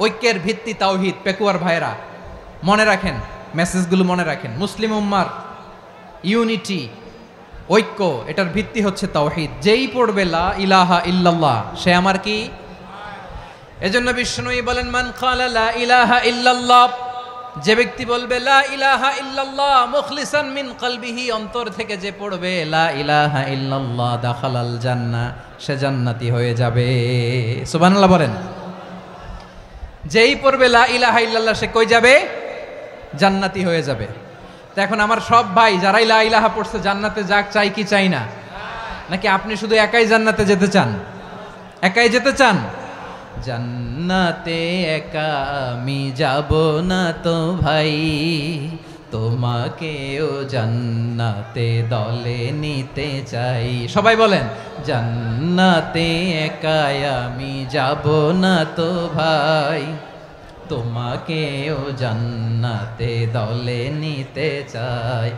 ঐক্যের ভিত্তি তাওহীদ। পেকুয়ার ভাইরা মনে রাখেন, মেসেজগুলো মনে রাখেন। মুসলিম উম্মার ইউনিটি, ঐক্য, এটার ভিত্তি হচ্ছে তাওহীদ। যেই পড়বে লা ইলাহা ইল্লাল্লাহ সে আমার কি? এজন্য বিষ্ণুই বলেন মান ক্বালা লা ইলাহা ইল্লাল্লাহ, যে ব্যক্তি বলবে লা ইলাহা ইল্লাল্লাহ মুখলিসান মিন কলবিহি, অন্তর থেকে যে পড়বে লা ইলাহা ইল্লাল্লাহ, দাখালাল জান্নাহ, সে জান্নাতি হয়ে যাবে। সুবহানাল্লাহ বলেন। যেই পড়বে লা ইলাহা ইল্লাল্লাহ সে কই যাবে? জান্নাতি হয়ে যাবে। তো এখন আমার সব ভাই যারাই লা ইলাহা পড়ছে জান্নাতে যাক, চাই কি চাই না? নাকি আপনি শুধু একাই জান্নাতে যেতে চান? একাই যেতে চান? জান্নাতে একা আমি যাব না তো ভাই, তোমাকেও জান্নাতে দলে নিতে চাই। সবাই বলেন জান্নাতে একা আমি যাব না তো ভাই, তোমাকেও জান্নাতে দলে নিতে চাই।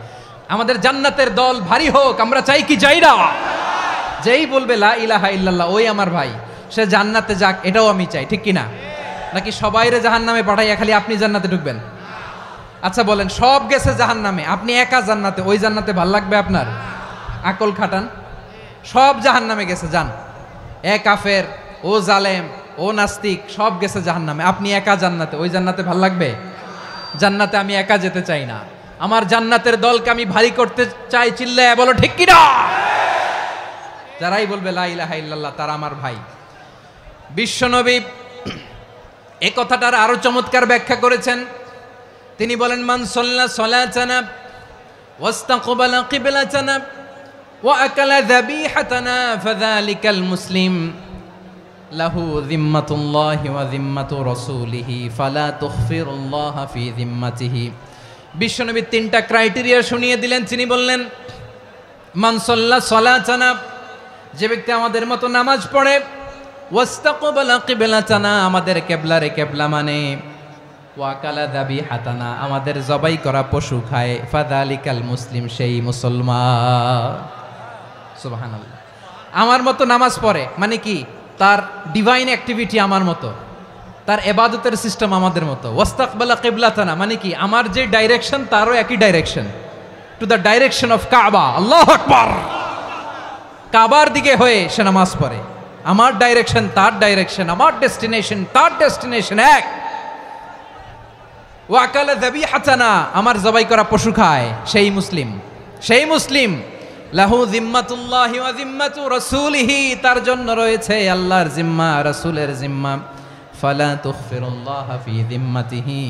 আমাদের জান্নাতের দল ভারী হোক, আমরা চাই কি চাই না? যেই বলবে লা ইলাহা ইল্লাল্লাহ ওই আমার ভাই, সে জান্নাতে যাক, এটাও আমি চাই, ঠিক কিনা? নাকি সবাইরে জাহান্নামে পাঠাইয়া খালি আপনি জান্নাতে ঢুকবেন? আচ্ছা বলেন, সব গেছে জাহান্নামে, আপনি একা জান্নাতে, ওই জান্নাতে ভাল লাগবে আপনার? আকল খাটান। সব জাহান্নামে গেছে, যান। এ কাফের, ও জালেম, ও নাস্তিক, সব গেছে জাহান্নামে, আপনি একা জান্নাতে, ওই জান্নাতে ভাল লাগবে? জান্নাতে আমি একা যেতে চাই না, আমার জান্নাতের দলকে আমি ভারী করতে চাই। চিল্লায় বলো ঠিক কিনা? যারাই বলবে লা ইলাহা ইল্লাল্লাহ তারা আমার ভাই। বিশ্বনবী এই কথাটার আরো চমৎকার ব্যাখ্যা করেছেন। তিনি বলেন মান সাল্লা সালাতানা ওয়াস্তাকবালা কিবলাতানা ওয়া আকালা যাবিহাতানা ফাযালিকাল মুসলিম লাহু যিম্মাতুল্লাহি ওয়া যিম্মাতু রাসূলিহি ফালা তুখফিরুল্লাহা ফি যিম্মাতিহি। বিশ্বনবী তিনটা ক্রাইটেরিয়া শুনিয়ে দিলেন। তিনি বললেন মান সাল্লা সালাতানা, যে ব্যক্তি আমাদের মতো নামাজ পড়ে, ওয়াস্তাকবালা কিবলাতানা, আমাদের কেবলারে কেবলা মানে, ওয়াকালা যাবিহাতানা, আমাদের জবাই করা পশু খায়, ফাযালিকাল মুসলিম, সেই মুসলমান। সুবহানাল্লাহ। আমার মতো নামাজ পড়ে মানে কি, তার ডিভাইন অ্যাক্টিভিটি আমার মতো, তার ইবাদতের সিস্টেম আমাদের মতো। ওয়াস্তাকবালা কিবলাতানা মানে কি, আমার যে ডাইরেকশন তারও একই direction, to the direction of কাবা। আল্লাহু আকবার। কাবার দিকে হয়ে সে নামাজ পড়ে। আমার ডাইরেকশন তার ডাইরেকশন, আমার ডেস্টিনেশন তার ডেস্টিনেশন এক। ওয়াকালা যাবিহাতানা, আমার জবাই করা পশু খায়, সেই মুসলিম, সেই মুসলিম। লাহু জিম্মাতুল্লাহি ওয়া জিম্মাতু রাসূলিহি, তার জন্য রয়েছে আল্লাহর জিম্মা, রাসূলের জিম্মা। ফালা তুখফিরুল্লাহা ফি জিম্মাতিহি,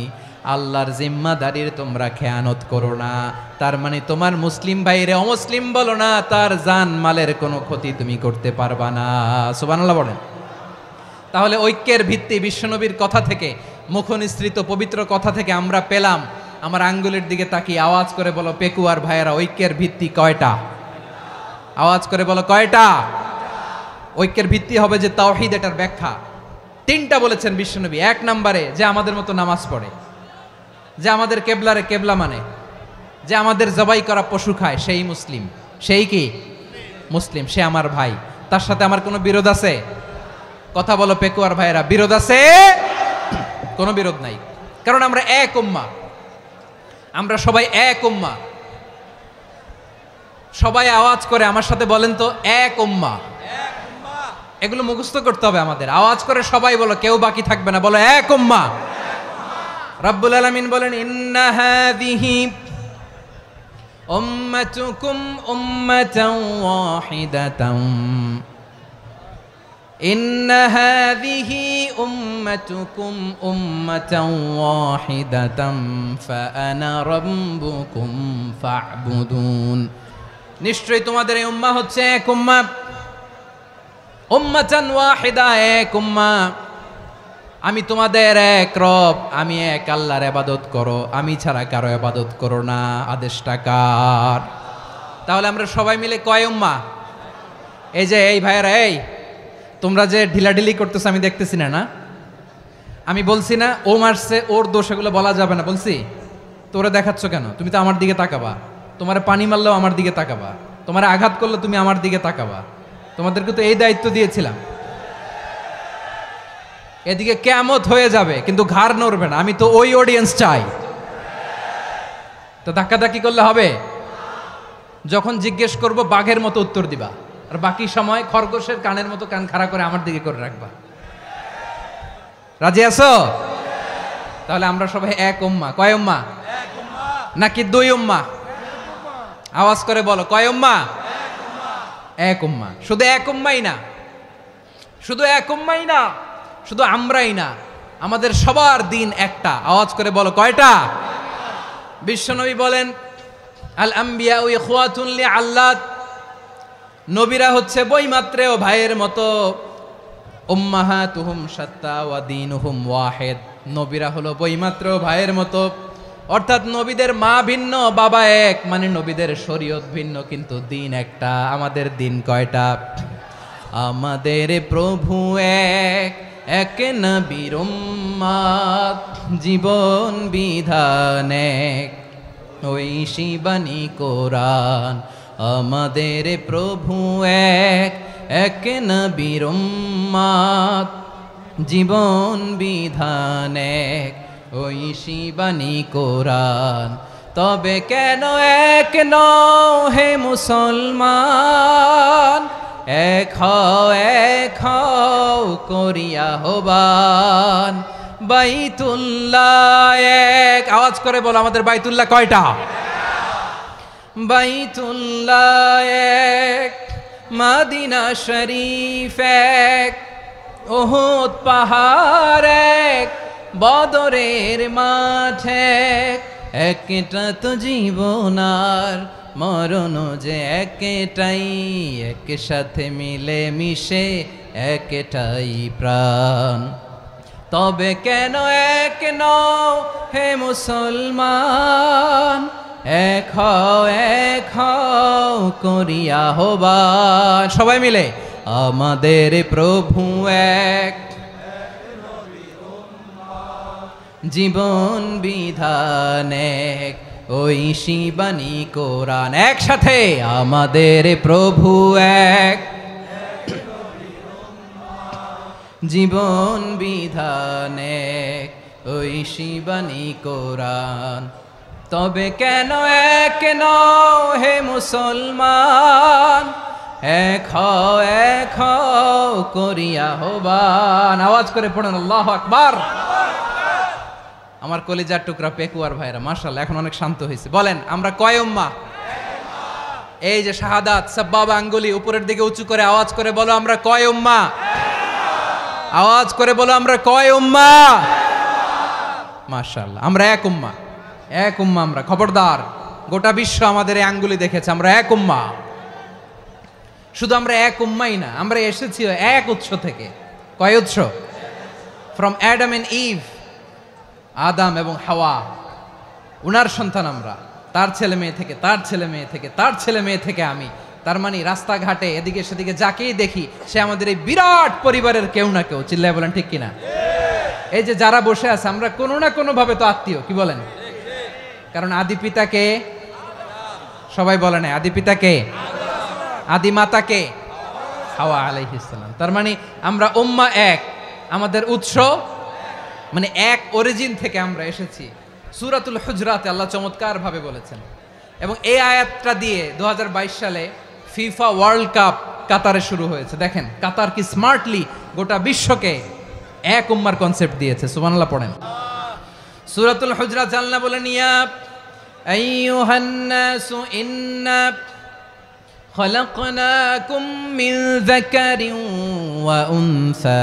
আল্লাহর জিম্মাদারির তোমরা খেয়ানত করো না। তার মানে তোমার মুসলিম ভাইরে অমুসলিম বলো না, তার জান মালের কোনো ক্ষতি তুমি করতে পারবা না। সুবহানাল্লাহ বলেন। তাহলে ঐক্যের ভিত্তি বিশ্বনবীর কথা থেকে, মুখনিসৃত পবিত্র কথা থেকে আমরা পেলাম। আমার আঙ্গুলের দিকে তাকিয়ে আওয়াজ করে বলো পেকুয়ার ভাইয়েরা, ঐক্যের ভিত্তি কয়টা? আওয়াজ করে বলো কয়টা? ঐক্যের ভিত্তি হবে যে তাওহীদ, এটার ব্যাখ্যা তিনটা বলেছেন বিশ্বনবী। এক নম্বরে, যে আমাদের মতো নামাজ পড়ে, যে আমাদের কেবলারে কেবলা মানে, যে আমাদের জবাই করা পশু খায়, সেই মুসলিম। সেই কি মুসলিম, সে আমার ভাই, তার সাথে আমার কোনো বিরোধ আছে? কথা বলো পেকুয়ার ভাইয়েরা, বিরোধ আছে? কোনো বিরোধ নাই, কারণ আমরা এক উম্মাহ, আমরা সবাই এক উম্মাহ। সবাই আওয়াজ করে আমার সাথে বলেন তো, এক উম্মাহ। এগুলো মুখস্থ করতে হবে আমাদের। আওয়াজ করে সবাই বলো, কেউ বাকি থাকবে না, বলো এক উম্মাহ। রব্বুল আলামিন বলেন, ইন্না হাযিহি উম্মাতুকুম উম্মাতান ওয়াহিদাতান, ইন্না হাযিহি উম্মাতুকুম উম্মাতান ওয়াহিদাতান ফাআনা রাব্বুকুম ফা'বুদুন। নিশ্চয়ই তোমাদের এই উম্মাহ হচ্ছে এক উম্মাহ, উম্মাতান ওয়াহিদা, এক উম্মাহ। আমি তোমাদের এক রব, আমি এক আল্লাহর ইবাদত করো, আমি ছাড়া কারো ইবাদত করো না। আদেশটা কার? তাহলে আমরা সবাই মিলে কয় উম্মাহ? এই যে এই ভাইয়েরা, এই তোমরা যে ঢিলাঢিলি করতেছো আমি দেখতেছি না, না আমি বলছি না ও মারছে, ওর দোষ, এগুলো বলা যাবে না বলছি? তোরা দেখাচ্ছ কেন? তুমি তো আমার দিকে তাকাবা। তোমার পানি মারলেও আমার দিকে তাকাবা, তোমার আঘাত করলে তুমি আমার দিকে তাকাবা। তোমাদেরকে তো এই দায়িত্ব দিয়েছিলাম। এদিকে কিয়ামত হয়ে যাবে কিন্তু ঘাড় নড়বে না, আমি তো ওই অডিয়েন্স চাই। তো ধাক্কাধাক্কি করলে হবে? যখন জিজ্ঞেস করব বাঘের মতো উত্তর দিবা, আর বাকি সময় খরগোশের কানের মতো কান খাড়া করে আমার দিকে করে রাখবা। রাজি আছো? তাহলে আমরা সবাই এক উম্মাহ। কয় উম্মাহ? নাকি দুই উম্মাহ? আওয়াজ করে বলো, কয় উম্মাহ? এক উম্মাহ। শুধু এক উম্মাই না, শুধু এক উম্মাই না, শুধু আমরাই না, আমাদের সবার দিন একটা। আওয়াজ করে বলো কয়টা? বিশ্বনবী বলেন, আল আম্বিয়া ইখওয়াতুন লিআল্লাত, নবীরা হচ্ছে বইমাত্রেও ভাইয়ের মতো। উম্মাহাতুহুম শাত্তা ওয়া দীনুহুম ওয়াহিদ, নবীরা হলো বইমাত্রেও ভাইয়ের মতো। অর্থাৎ নবীদের মা ভিন্ন, বাবা এক, মানে নবীদের শরীয়ত ভিন্ন কিন্তু দিন একটা। আমাদের দিন কয়টা? আমাদের প্রভু এক, এক নবীর উম্মাত, জীবন বিধান এক, ওই শিবানী কোরআন। আমাদের প্রভু এক, এক নবীর উম্মাত, জীবন বিধান এক, ওই শিবানী কোরআন। তবে কেন এক নও হে মুসলমান, এক হও করিয়া হবান। বাইতুল্লাহ এক, আওয়াজ করে বলো আমাদের বাইতুল্লাহ কয়টা? বাইতুল্লাহ এক, মদিনা শরীফ এক, উহুদ পাহাড় এক, বদরের মাঠ এক। একটা তো জীবন আর মরণ যে একটাই, এক সাথে মিলে মিশে একটাই প্রাণ। তবে কেন এক নও হে মুসলমান, এক হও করিয়া হবান। সবাই মিলে আমাদের প্রভু এক, জীবন বিধান এক, ওই শিবানী কোরআন। একসাথে আমাদের প্রভু এক, জীবন বিধান এক, ওই শিবানী কোরআন। তবে কেন এক নও হে মুসলমান, এক হও করিয়া আহ্বান। আওয়াজ করে পড়ুন আল্লাহু আকবার। আমার কলিজার টুকরা পেকুয়ার ভাইরা মাশাআল্লাহ এখন অনেক শান্ত হয়েছে। বলেন আমরা কয় উম্মাহ? এই যে শাহাদাত সাব্বাবা আঙ্গুলি উপরের দিকে উঁচু করে আওয়াজ করে বলো আমরা কয় উম্মাহ? আওয়াজ করে বলো আমরা কয় উম্মাহ? মাশাআল্লাহ আমরা এক উম্মাহ, এক উম্মাহ আমরা। খবরদার, গোটা বিশ্ব আমাদের এই আঙ্গুলি দেখেছে, আমরা এক উম্মাহ। শুধু আমরা এক উম্মাই না, আমরা এসেছি এক উৎস থেকে। কয় উৎস? ফ্রম অ্যাডাম এন্ড ইভ, আদম এবং হাওয়া, উনার সন্তান আমরা। তার ছেলে মেয়ে থেকে, তার ছেলে মেয়ে থেকে, তার ছেলে মেয়ে থেকে আমি। তার মানে রাস্তাঘাটে এদিকে সেদিকে যাকেই দেখি সে আমাদের এই বিরাট পরিবারের কেউ না কেউ। চিল্লায় বলেন ঠিক কিনা? এই যে যারা বসে আছে আমরা কোনো না কোনো ভাবে তো আত্মীয়, কি বলেন? কারণ আদি পিতাকে সবাই বলে না, আদি পিতাকে, আদি মাতাকে হাওয়া আলাইহিস সালাম। তার মানে আমরা উম্মাহ এক, আমাদের উৎস মানে এক অরিজিন থেকে আমরা এসেছি। সূরাতুল হুজরাতে আল্লাহ চমৎকার ভাবে বলেছেন। এবং এই আয়াতটা দিয়ে 2022 সালে ফিফা ওয়ার্ল্ড কাপ কাতারে শুরু হয়েছে। দেখেন কাতার কি স্মার্টলি গোটা বিশ্বকে এক উম্মার কনসেপ্ট দিয়েছে। সুবহানাল্লাহ পড়েন। সূরাতুল হুজরাত আল্লাহ বলেন, ইয়া আইয়ুহান নাসু ইন্না খলাকনাকুম মিন যাকারিন ওয়া উনসা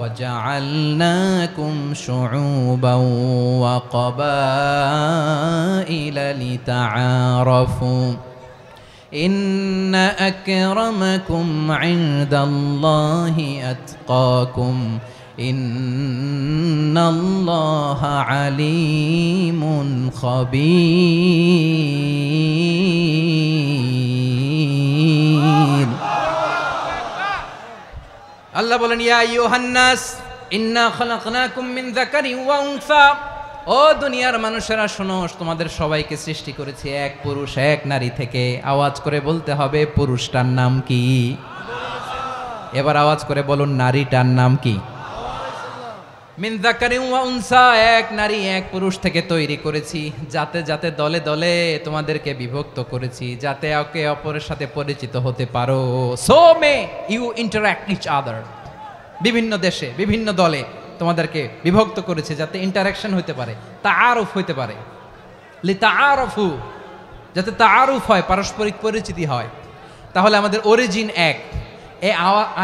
وجعلناكم شعوبا وقبائل لتعارفوا إن أكرمكم عند الله أتقاكم إن الله عليم خبير। আল্লাহ বলেন, ইয়া আইয়ুহান নাস ইন্না খলাকনাকুম মিন যাকারিন ওয়া উনসা, ও দুনিয়ার মানুষেরা শোনো, তোমাদের সবাইকে সৃষ্টি করেছি এক পুরুষ এক নারী থেকে। আওয়াজ করে বলতে হবে পুরুষটার নাম কি? এবার আওয়াজ করে বলুন নারীটার নাম কি? মিন যাকারিন ওয়া উনসা, এক নারী এক পুরুষ থেকে তৈরি করেছি। যাতে যাতে দলে দলে তোমাদেরকে বিভক্ত করেছি, যাতে একে অপরের সাথে পরিচিত হতে পারো। So may you interact each other. বিভিন্ন দেশে বিভিন্ন দলে তোমাদেরকে বিভক্ত করেছে যাতে ইন্টারাকশন হতে পারে, তাআরুফ হতে পারে। লিতাআরফু, যাতে তাআরুফ হয়, পারস্পরিক পরিচিতি হয়। তাহলে আমাদের অরিজিন এক। এই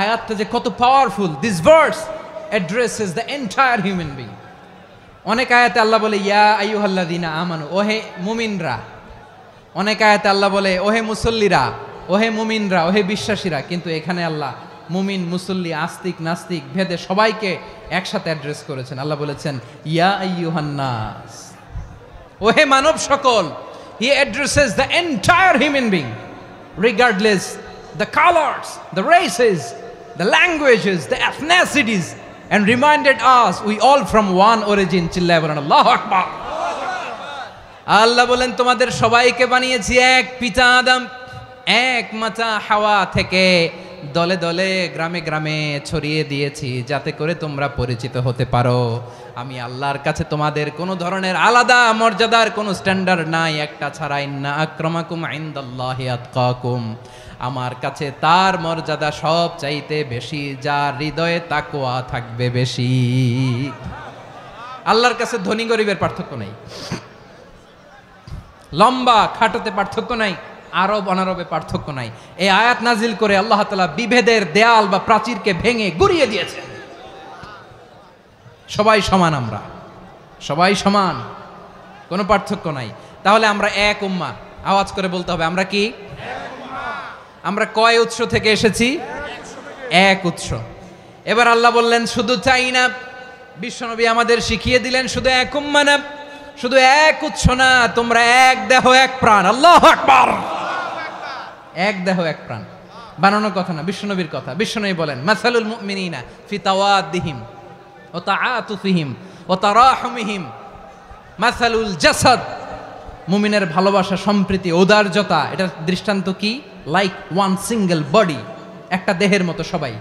আয়াতটা যে কত powerful! This verse addresses the entire human being. অনেক আয়াতে আল্লাহ বলে ইয়া আইয়ুহাল্লাযীনা আমানু, ওহে মুমিনরা। অনেক আয়াতে আল্লাহ বলে ওহে মুসল্লিরা, ওহে মুমিনরা, ওহে বিশ্বাসীরা। কিন্তু এখানে আল্লাহ মুমিন মুসল্লি আস্তিক নাস্তিক ভেদে সবাইকে একসাথে অ্যাড্রেস করেছেন। আল্লাহ বলেছেন ইয়া আইয়ুহান নাস, ওহে মানব সকল। He addresses the entire human being regardless the colors, the races, the languages, the ethnicities, and reminded us we all from one origin. চিল্লায় বলেন আল্লাহু আকবার। আল্লাহ বলেন তোমাদের সবাইকে বানিয়েছি এক পিতা আদম, এক মাতা হাওয়া থেকে। দলে দলে গ্রামে গ্রামে ছড়িয়ে দিয়েছি যাতে করে তোমরা পরিচিত হতে পারো। আমি আল্লাহর কাছে তোমাদের কোনো ধরনের আলাদা মর্যাদার কোনো স্ট্যান্ডার্ড নাই একটা ছাড়া। ইন্না আক্রামাকুম ইনদাল্লাহি আতকাকুম, আমার কাছে তার মর্যাদা সব চাইতে বেশি যার হৃদয়ে তাকওয়া থাকবে বেশি। আল্লাহর কাছে ধনী গরিবের পার্থক্য নাই, লম্বা খাটোতে পার্থক্য নাই, আরব অনারবে পার্থক্য নাই। এই আয়াত নাজিল করে আল্লাহ তাআলা বিভেদের দেয়াল বা প্রাচীরকে ভেঙে গুড়িয়ে দিয়েছেন। সবাই সমান, আমরা সবাই সমান, কোনো পার্থক্য নাই। তাহলে আমরা এক উম্মাহ। আওয়াজ করে বলতে হবে আমরা কি? আমরা কয় উৎস থেকে এসেছি? এক উৎস। এবার আল্লাহ বললেন শুধু চাই না, বিশ্বনবী আমাদের শিখিয়ে দিলেন শুধু এক উম্মাহ না, শুধু এক উৎস না, তোমরা এক দেহ এক প্রাণ। আল্লাহু আকবার। এক দেহ এক প্রাণ। বানানো কথা না, বিশ্বনবীর কথা। বিশ্বনবী বলেন মাসালুল মুমিনিনা ফি তাওয়াদ্দিহিম ওয়া তাআতুফিহিম ওয়া তারাহুমিহিম মাসালুল জাসাদ, মুমিনের ভালোবাসা, সম্প্রীতি, ঔদার্যতা, এটার দৃষ্টান্ত কি? লাইক ওয়ান সিঙ্গেল বডি, একটা দেহের মতো সবাই।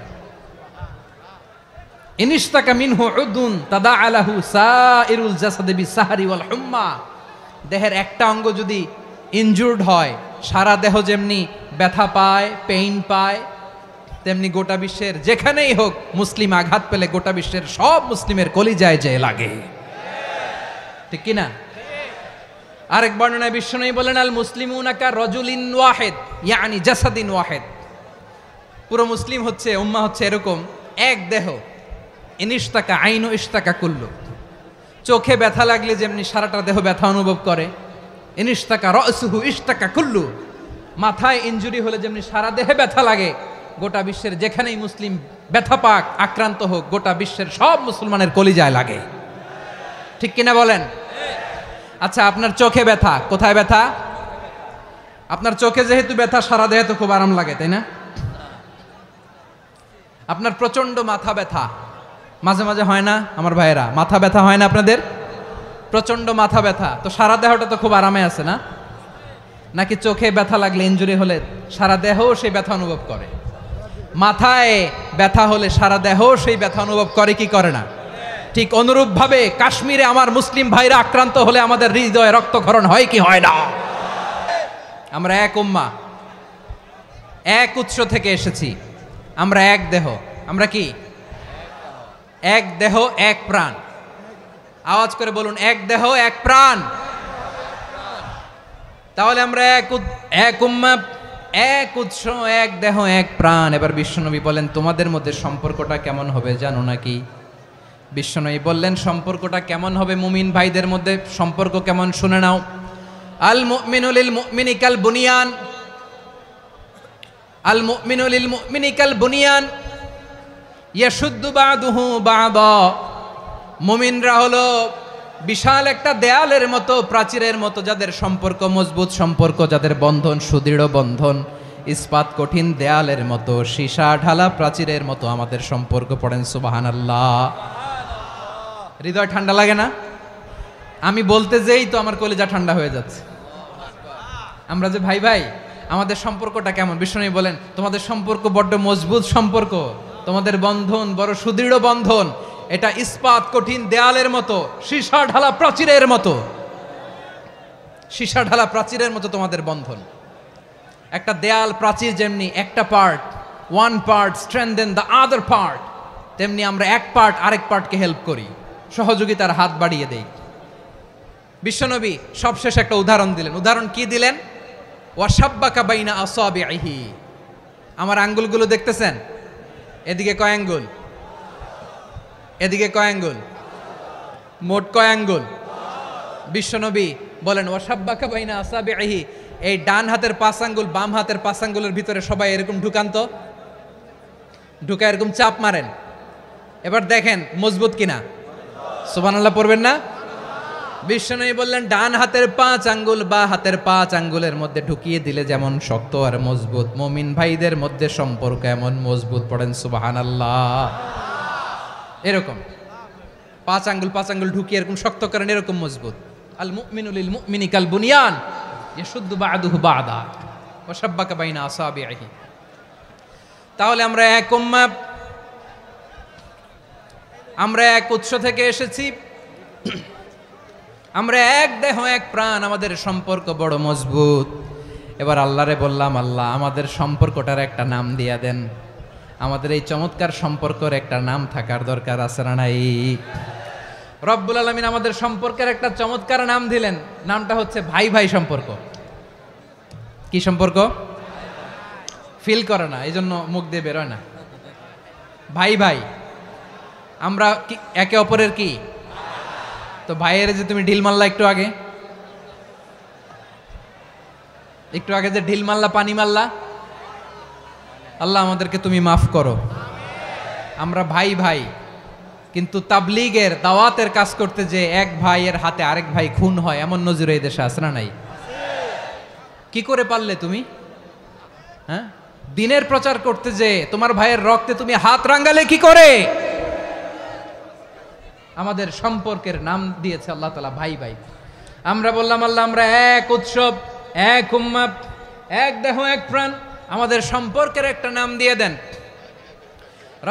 ইনিশতাকা মিনহু উদুন তাদাআ লাহু সাইরুল জাসাদি বিসাহরি ওয়াল হুম্মা, দেহের একটা অঙ্গ যদি ইনজুর্ড হয় সারা দেহ যেমনি ব্যথা পায়, পেইন পায়, তেমনি গোটা বিশ্বের যেখানেই হোক মুসলিম আঘাত পেলে গোটা বিশ্বের সব মুসলিমের কলিজায় যে লাগে, ঠিক কিনা? আরেক বর্ণনায় বিশ্বনবী বলেন আল মুসলিমুনা কা রাজুলিন ওয়াহিদ ইয়ানি জাসাদিন ওয়াহিদ, পুরো মুসলিম হচ্ছে, উম্মাহ হচ্ছে এরকম এক দেহ। ইনিশতাকা আইনু ইশতাকা কুল্লু, চোখে ব্যথা লাগলে যেমনি সারাটা দেহ ব্যথা অনুভব করে, ইনিশতাকা রাসুহু ইশতাকা কুল্লু, মাথায় ইনজুরি হলে যেমনি সারা দেহে ব্যথা লাগে, গোটা বিশ্বের যেখানেই মুসলিম ব্যথা পাক, আক্রান্ত হোক, গোটা বিশ্বের সব মুসলমানের কলিজায় লাগে, ঠিক কিনা বলেন? আচ্ছা, আপনার চোখে ব্যথা, কোথায় ব্যথা? আপনার চোখে যেহেতু ব্যথা, সারা দেহে তো খুব আরাম লাগে, তাই না? আপনার প্রচন্ড মাথা ব্যথা মাঝে মাঝে হয় না আমার ভাইয়েরা? মাথা ব্যথা হয় না আপনাদের? প্রচন্ড মাথা ব্যথা, তো সারা দেহটা তো খুব আরামে আছে না? নাকি চোখে ব্যথা লাগলে, ইনজুরি হলে সারা দেহ সেই ব্যথা অনুভব করে? মাথায় ব্যথা হলে সারা দেহ সেই ব্যথা অনুভব করে কি করে না? ঠিক অনুরূপ ভাবে কাশ্মীরে আমার মুসলিম ভাইরা আক্রান্ত হলে আমাদের হৃদয়ে রক্তক্ষরণ হয় কি হয় না? আমরা এক উম্মাহ, এক উৎস থেকে এসেছি, আমরা এক দেহ। আমরা কি? এক দেহ এক প্রাণ। আওয়াজ করে বলুন, এক দেহ এক প্রাণ। তাহলে আমরা এক উম্মাহ, এক উৎস, এক দেহ এক প্রাণ। এবার বিশ্বনবী বলেন তোমাদের মধ্যে সম্পর্কটা কেমন হবে জানো নাকি? বিশ্বনবী বললেন সম্পর্কটা কেমন হবে মুমিন ভাইদের মধ্যে, সম্পর্ক কেমন শুনে নাও। আল মুমিনু লিল মুমিনি কাল বুনিয়ান, আল মুমিনু লিল মুমিনি কাল বুনিয়ান ইয়াশুদ্দু বাদুহু বাদা, মুমিনরা হলো বিশাল একটা দেয়ালের মতো, প্রাচীরের মতো, যাদের সম্পর্ক মজবুত, সম্পর্ক যাদের বন্ধন সুদৃঢ় বন্ধন, ইস্পাত কঠিন দেয়ালের মতো, সীসা ঢালা প্রাচীরের মতো আমাদের সম্পর্ক। পড়েন সুবহানাল্লাহ। হৃদয় ঠান্ডা লাগে না? আমি বলতে যেই তো আমার কলিজা ঠান্ডা হয়ে যাচ্ছে। আমরা যে ভাই ভাই, আমাদের সম্পর্কটা কেমন? বিষ্ণু বলেন তোমাদের সম্পর্ক বড্ড মজবুত সম্পর্ক, তোমাদের বন্ধন বড় সুদৃঢ় বন্ধন, এটা ইস্পাত কঠিন দেয়ালের মতো, সীসা ঢালা প্রাচীরের মতো, সীসা ঢালা প্রাচীরের মতো তোমাদের বন্ধন। একটা দেয়াল প্রাচীর যেমনি একটা part, one part strengthen the other part, তেমনি আমরা এক পার্ট আরেক পার্টকে হেল্প করি, সহযোগিতার হাত বাড়িয়ে দেই। বিশ্বনবী সবশেষ একটা উদাহরণ দিলেন। উদাহরণ কি দিলেন? ওয়াশাব্বাকা বাইনা আসাবিহি, আমার আঙ্গুলগুলো দেখতেছেন? এদিকে কয় আঙ্গুল, এদিকে কয় আঙ্গুল, মোট কয় আঙ্গুল? বিশ্বনবী বলেন ওয়াশাব্বাকা বাইনা আসাবিহি, এই ডান হাতের 5 আঙ্গুল বাম হাতের 5 আঙ্গুলের ভিতরে সবাই এরকম ঢুকান তো, ঢুকা এরকম চাপ মারেন, এবার দেখেন মজবুত কিনা। সুবহানাল্লাহ পড়বেন না? বিশ্বনবী বললেন ডান হাতের 5 আঙ্গুল বা হাতের 5 আঙ্গুলের মধ্যে ঢুকিয়ে দিলে যেমন শক্ত আর মজবুত, মুমিন ভাইদের মধ্যে সম্পর্ক এমন মজবুত। পড়েন সুবহানাল্লাহ। এরকম 5 আঙ্গুল ঢুকিয়ে এরকম শক্ত করেন, এরকম মজবুত। আল মুমিনু লিল মুমিনি কাল বুনিয়ান ইয়াশুদ্দু বা'দুহু বা'দা ওয়া শাব্বাকা বাইনা আসাবিহি। তাহলে আমরা এক উম্মাহ, আমরা এক উৎস থেকে এসেছি, আমরা এক দেহ এক প্রাণ, আমাদের সম্পর্ক বড় মজবুত। এবার আল্লাহরে বললাম আল্লাহ আমাদের সম্পর্কটার একটা নাম দিয়া দেন, আমাদের এই চমৎকার সম্পর্কের একটা নাম থাকার দরকার আছে না নাই? রব্বুল আলামিন আমাদের সম্পর্কের একটা চমৎকার নাম দিলেন, নামটা হচ্ছে ভাই ভাই সম্পর্ক। কি সম্পর্ক? ফিল করে না, এই জন্য মুখ দিয়ে বেরোয় না। ভাই ভাই, আমরা একে অপরের কি? তো ভাইয়ের যে তুমি ঢিল মারলা একটু আগে, যে ঢিল মারলা, পানি মারলা, আল্লাহ আমাদেরকে তুমি মাফ করো। আমরা ভাই ভাই, কিন্তু তাবলীগের দাওয়াতের কাজ করতে যে এক ভাইয়ের হাতে আরেক ভাই খুন হয়, এমন নজির এই দেশে আছে না নাই? কি করে পারলে তুমি? হ্যাঁ, দিনের প্রচার করতে যে তোমার ভাইয়ের রক্তে তুমি হাত রাঙ্গালে কি করে? আমাদের সম্পর্কের নাম দিয়েছে আল্লাহ তাআলা ভাই ভাই। আমরা বললাম আল্লাহ আমরা এক উৎসব, এক উম্মাত, এক দেহ, এক প্রাণ, আমাদের সম্পর্কের একটা নাম দিয়ে দেন।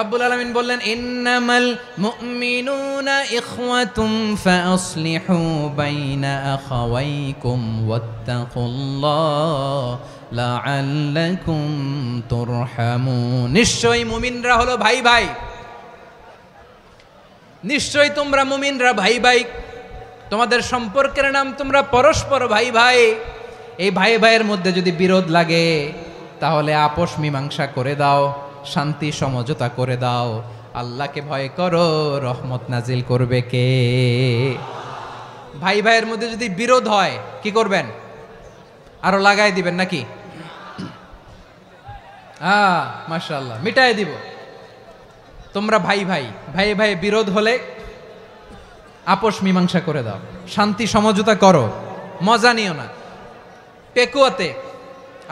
রব্বুল আলামিন বললেন ইন্নামাল মুমিনুনা ইখওয়াতুম ফাসলিহু বাইনা আখাওয়াইকুম ওয়াত্তাকুল্লাহ লাআল্লাকুম তুরহামুন। নিশ্চয়ই মুমিনরা হলো ভাই ভাই, নিশ্চয়ই তোমরা মুমিনরা ভাই ভাই, তোমাদের সম্পর্কের নাম তোমরা পরস্পর ভাই ভাই। এই ভাই ভাইয়ের মধ্যে যদি বিরোধ লাগে তাহলে আপোষ মীমাংসা করে দাও, শান্তি সমঝোতা করে দাও। আল্লাহকে ভয় করো, রহমত নাজিল করবে কে? ভাই ভাইয়ের মধ্যে যদি বিরোধ হয় কি করবেন? আরো লাগাই দিবেন নাকি? মাশাআল্লাহ, মিটাই দিব। তোমরা ভাই ভাই, ভাই ভাই বিরোধ হলে আপোষ মীমাংসা করে দাও, শান্তি সমঝোতা করো, মজা নিও না। পেকুয়াতে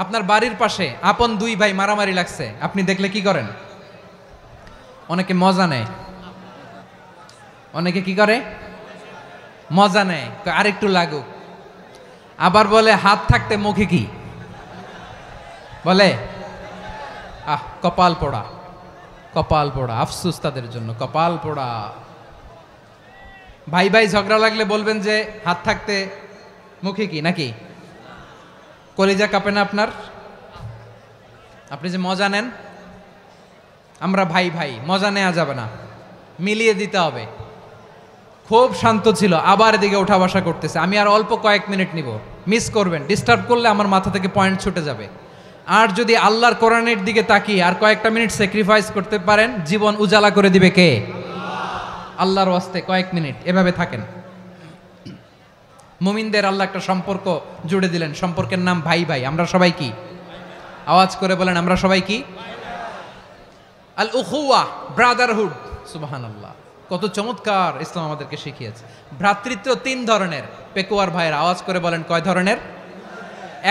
আপনার বাড়ির পাশে আপন দুই ভাই মারামারি লাগছে, আপনি দেখলে কি করেন? অনেকে মজা নেয়, অনেকে কি করে? মজা নেয়, আরেকটু লাগুক। আবার বলে হাত থাকতে মুখে কি বলে? কপাল পোড়া, কপাল পোড়া, আফসোস তাদের জন্য, কপাল পোড়া। ভাই ভাই ঝগড়া লাগলে বলবেন যে হাত থাকতে মুখে কি, নাকি? কলিজা কাঁপে না আপনার? আপনি যে মজা নেন। আমরা ভাই ভাই, মজা নেওয়া যাবে না, মিলিয়ে দিতে হবে। খুব শান্ত ছিল, আবার এদিকে ওঠা বসা করতেছে। আমি আর অল্প কয়েক মিনিট নিব, মিস করবেন। ডিস্টার্ব করলে আমার মাথা থেকে পয়েন্ট ছুটে যাবে। আর যদি আল্লাহর কোরআনের দিকে তাকিয়ে আর কয়েকটা মিনিট স্যাক্রিফাইস করতে পারেন, জীবন উজালা করে দিবে কে? আল্লাহর ওয়াস্তে কয়েক মিনিট এভাবে থাকেন। মুমিনদের আল্লাহ একটা সম্পর্ক জুড়ে দিলেন, সম্পর্কের নাম ভাই ভাই। আমরা সবাই কি? আওয়াজ করে বলেন, আমরা সবাই কি? আল উখুয়া, ব্রাদারহুড। সুবহানাল্লাহ, কত চমৎকার ইসলাম আমাদেরকে শিখিয়েছে। ভ্রাতৃত্ব তিন ধরনের। পেকুয়ার ভাইয়ের আওয়াজ করে বলেন, কয় ধরনের?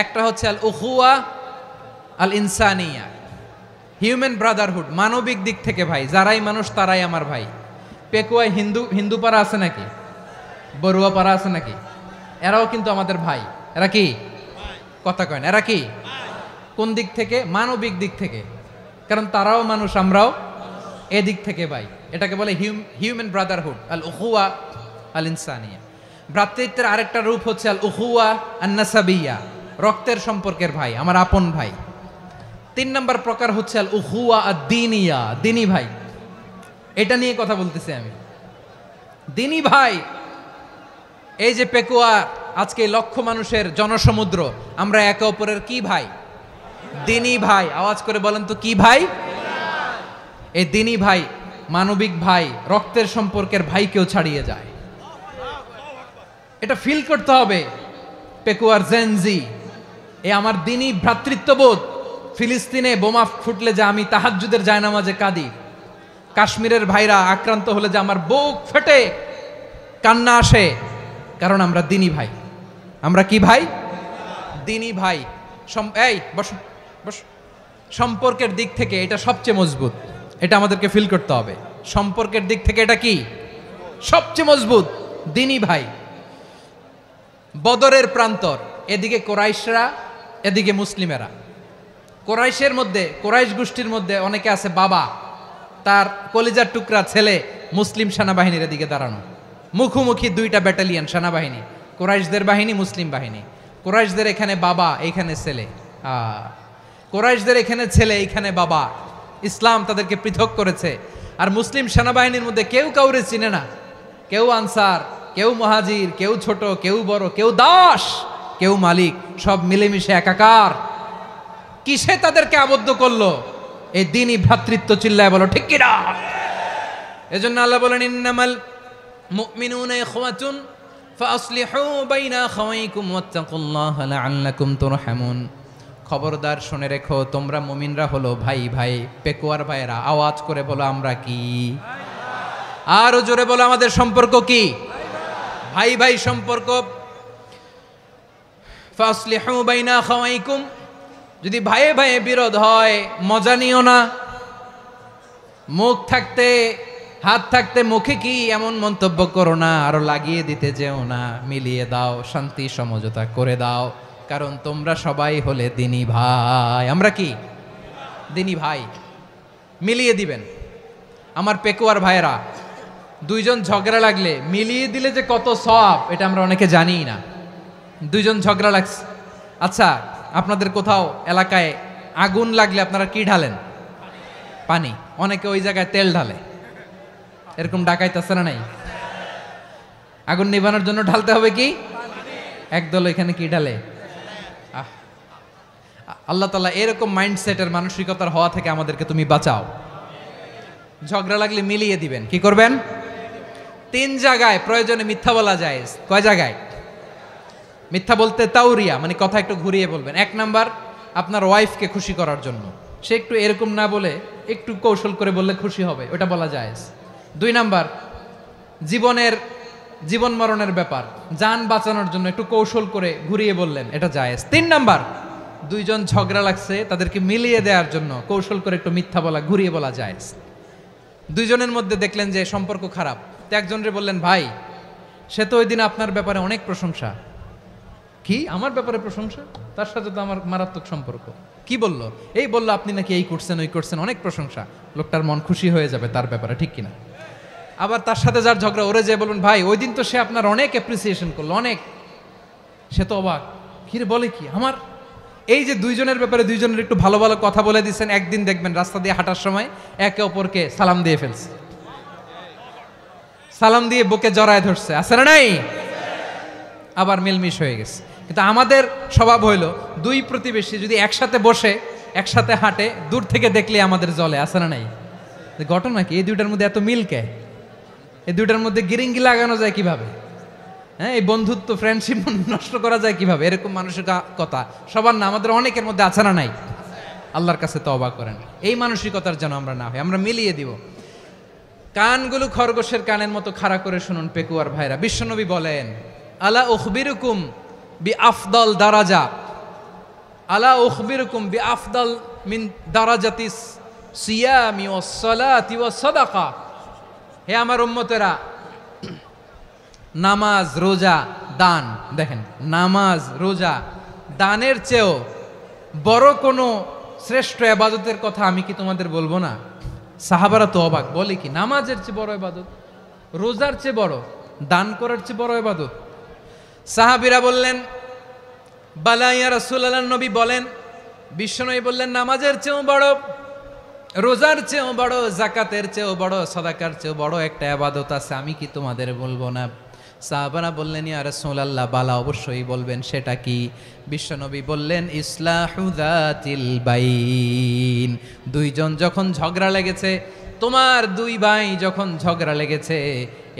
একটা হচ্ছে আল উখুয়া আল ইনসানিয়া, হিউম্যান ব্রাদারহুড, মানবিক দিক থেকে ভাই, যারাই মানুষ তারাই আমার ভাই। পেকুয়ায় হিন্দু পাড়া আছে নাকি? বড়ুয়া পাড়া আছে নাকি? এরাও কিন্তু আমাদের ভাই। এরা কি? কথা কয় না, এরা কি? কোন দিক থেকে? মানবিক দিক থেকে, কারণ তারাও মানুষ, আমরাও এদিক থেকে ভাই। এটাকে বলে হিউম্যান ব্রাদারহুড, আল উখুয়া আল ইনসানিয়া। ভ্রাতৃত্বের আরেকটা রূপ হচ্ছে আল উখুয়া আন নাসাবিয়া, রক্তের সম্পর্কের ভাই, আমার আপন ভাই। তিন নম্বর প্রকার হচ্ছে আল উখুয়া আদ দ্বীনিয়া, দ্বীনি ভাই। এটা নিয়ে কথা বলতেছি আমি, দ্বীনি ভাই। এই যে পেকুয়া, আজকে লক্ষ মানুষের জনসমুদ্র, আমরা একে অপরের কি ভাই? দ্বীনি ভাই। আওয়াজ করে বলেন তো কি ভাই? এই দ্বীনি ভাই, মানবিক ভাই, রক্তের সম্পর্কের ভাইকেও ছাড়িয়ে যায়। এটা ফিল করতে হবে। পেকুয়ার জেনজি, এ আমার দ্বীনি ভ্রাতৃত্ববোধ। ফিলিস্তিনে বোমা ফুটলে যে আমি তাহাজ্জুদের জায়নামাজে কাঁদি, কাশ্মীরের ভাইরা আক্রান্ত হলে যে আমার বুক ফেটে কান্না আসে, কারণ আমরা দ্বীনি ভাই। আমরা কি ভাই? দ্বীনি ভাই। এই বস বস। সম্পর্কের দিক থেকে এটা সবচেয়ে মজবুত, এটা আমাদেরকে ফিল করতে হবে। সম্পর্কের দিক থেকে এটা কি? সবচেয়ে মজবুত, দ্বীনি ভাই। বদরের প্রান্তর, এদিকে কোরাইশরা, এদিকে মুসলিমেরা। কোরাইশের মধ্যে, কোরাইশ গোষ্ঠীর মধ্যে অনেকে আছে বাবা, তার কলিজার টুকরা ছেলে মুসলিম সেনাবাহিনীর এদিকে দাঁড়ানো, মুখোমুখি দুইটা ব্যাটালিয়ন সেনাবাহিনী, কোরাইশদের বাহিনী, মুসলিম বাহিনী। কোরাইশদের এখানে বাবা, এইখানে ছেলে। কোরাইশদের এখানে ছেলে, এইখানে বাবা। ইসলাম তাদেরকে পৃথক করেছে। আর মুসলিম সেনাবাহিনীর মধ্যে কেউ কাউরে চিনে না, কেউ আনসার, কেউ মুহাজির, কেউ ছোট, কেউ বড়, কেউ দাস, কেউ মালিক, সব মিলেমিশে একাকার। কিসে তাদেরকে আবদ্ধ করলো? এই দ্বীনি ভ্রাতৃত্ব। চিল্লায় বলো ঠিক কিনা? এজন্য আল্লাহ বলেন ইন্নামাল মুমিনুনা ইখওয়াতুন ফাসলিহু বাইনা আখাওয়াইকুম ওয়াত্তাকুল্লাহা লাআল্লাকুম তুরহামুন। খবরদার শুনে রেখো, তোমরা মুমিনরা হলো ভাই ভাই। পেকুয়ার ভাইরা আওয়াজ করে বলো, আমরা কি? আরো জোরে বলো, আমাদের সম্পর্ক কি? ভাই ভাই সম্পর্ক। ফাসলিহু বাইনা আখাওয়াইকুম, যদি ভাইয়ে ভাইয়ে বিরোধ হয় মজা নিও না। মুখ থাকতে হাত থাকতে মুখে কি এমন মন্তব্য করো না, আরো লাগিয়ে দিতে যেও না। মিলিয়ে দাও, শান্তি সমঝোতা করে দাও, কারণ তোমরা সবাই হলে দিনী ভাই। আমরা কি দিনী ভাই? মিলিয়ে দিবেন। আমার পেকুয়ার ভাইয়েরা, দুইজন ঝগড়া লাগলে মিলিয়ে দিলে যে কত সওয়াব এটা আমরা অনেকে জানিই না। দুইজন ঝগড়া লাগছে, আচ্ছা আপনাদের কোথাও এলাকায় আগুন লাগলে আপনারা কি ঢালেন? পানি। অনেকে ওই জায়গায় তেল ঢালে, এরকম ডাকাইতেছে না নাই? আগুন নিভানোর জন্য ঢালতে হবে কি? একদল এখানে কি ঢালে? আল্লাহ তাআলা এরকম মাইন্ডসেটের মানসিকতার হওয়া থেকে আমাদেরকে তুমি বাঁচাও। ঝগড়া লাগলে মিলিয়ে দিবেন। কি করবেন? 3 জায়গায় প্রয়োজনে মিথ্যা বলা যায়। কয় জায়গায় মিথ্যা বলতে? তাউরিয়া, মানে কথা একটু ঘুরিয়ে বলবেন। 1 নাম্বার, আপনার ওয়াইফকে খুশি করার জন্য, সে একটু এরকম না বলে একটু কৌশল করে বললে খুশি হবে, ওটা বলা যায়। 2 নাম্বার, জীবন মরণের ব্যাপার, জান বাঁচানোর জন্য একটু কৌশল করে ঘুরিয়ে বললেন, এটা জায়েজ। 3 নাম্বার, দুইজন ঝগড়া লাগছে তাদেরকে মিলিয়ে দেওয়ার জন্য কৌশল করে একটু মিথ্যা বলা, ঘুরিয়ে বলা জায়েজ। দুইজনের মধ্যে দেখলেন যে সম্পর্ক খারাপ, তো একজনরে বললেন, ভাই সে তো ওই দিন আপনার ব্যাপারে অনেক প্রশংসা। কি আমার ব্যাপারে প্রশংসা? তার সাথে তো আমার মারাত্মক সম্পর্ক। কি বললো? এই বললো আপনি নাকি এই করছেন ওই করছেন, অনেক প্রশংসা। লোকটার মন খুশি হয়ে যাবে তার ব্যাপারে, ঠিক কিনা? আবার তার সাথে যার ঝগড়া, ওরে যে বলবেন, ভাই ওই দিন তো সে আপনার অনেক অ্যাপ্রিসিয়েশন করলো, অনেক। সে তো অবাক, কি রে বলে কি আমার? এই যে দুইজনের ব্যাপারে দুইজনের একটু ভালো ভালো কথা বলে দিচ্ছেন, একদিন দেখবেন রাস্তা দিয়ে হাঁটার সময় একে অপরকে সালাম দিয়ে ফেলছে, সালাম দিয়ে বুকে জড়ায় ধরছে, আছে না নাই? আবার মিলমিশ হয়ে গেছে। কিন্তু আমাদের স্বভাব হইল, দুই প্রতিবেশী যদি একসাথে বসে একসাথে হাঁটে, দূর থেকে দেখলে আমাদের জলে, আছে না নাই? ঘটনা কি? এই দুইটার মধ্যে এত মিল কে? এই দুইটার মধ্যে গিরিঙ্গি লাগানো যায় কিভাবে? হ্যাঁ, এই বন্ধুত্ব ফ্রেন্ডশিপ নষ্ট করা যায় কিভাবে? এরকম মানসিকতা সবার না, আমাদের অনেকের মধ্যে আছে না নাই? আল্লাহর কাছে তওবা করেন, এই মানসিকতার যেন আমরা না হই, আমরা মিলিয়ে দিব। কানগুলো খরগোশের কানের মতো খাড়া করে শুনুন পেকুয়ার ভাইরা। বিশ্বনবী বলেন, আলা উখবিরুকুম বি আফদল দারাজা, আলা উখবিরুকুম বি আফদল মিন দারাজাতিস সিয়ামি ওয়াস সালাতি ওয়াস সাদাকা। হে আমার উম্মতেরা, নামাজ, রোজা, দান, দেখেন নামাজ, রোজা, দানের চেয়েও বড় কোনো শ্রেষ্ঠ ইবাদতের কথা আমি কি তোমাদের বলবো না? সাহাবারা তো অবাক, বলে কি নামাজের চেয়ে বড় ইবাদত, রোজার চেয়ে বড়, দান করার চেয়ে বড় ইবাদত? সাহাবীরা বললেন, বালা ইয়া রাসূলুল্লাহ। নবী বলেন, বিশ্বনবী বললেন, নামাজের চেয়েও বড়, রোজার চেয়েও বড়, যাকাতের চেয়েও বড়, সাদাকার চেয়েও বড় একটা ইবাদত আছে, আমি কি তোমাদের বলবো না? সাহাবারা বললেন, ইয়া রাসূলুল্লাহ, বালা অবশ্যই বলবেন, সেটা কি? বিশ্বনবী বললেন, ইসলাহু যাতিল বাইন। দুইজন যখন ঝগড়া লেগেছে, তোমার দুই ভাই যখন ঝগড়া লেগেছে,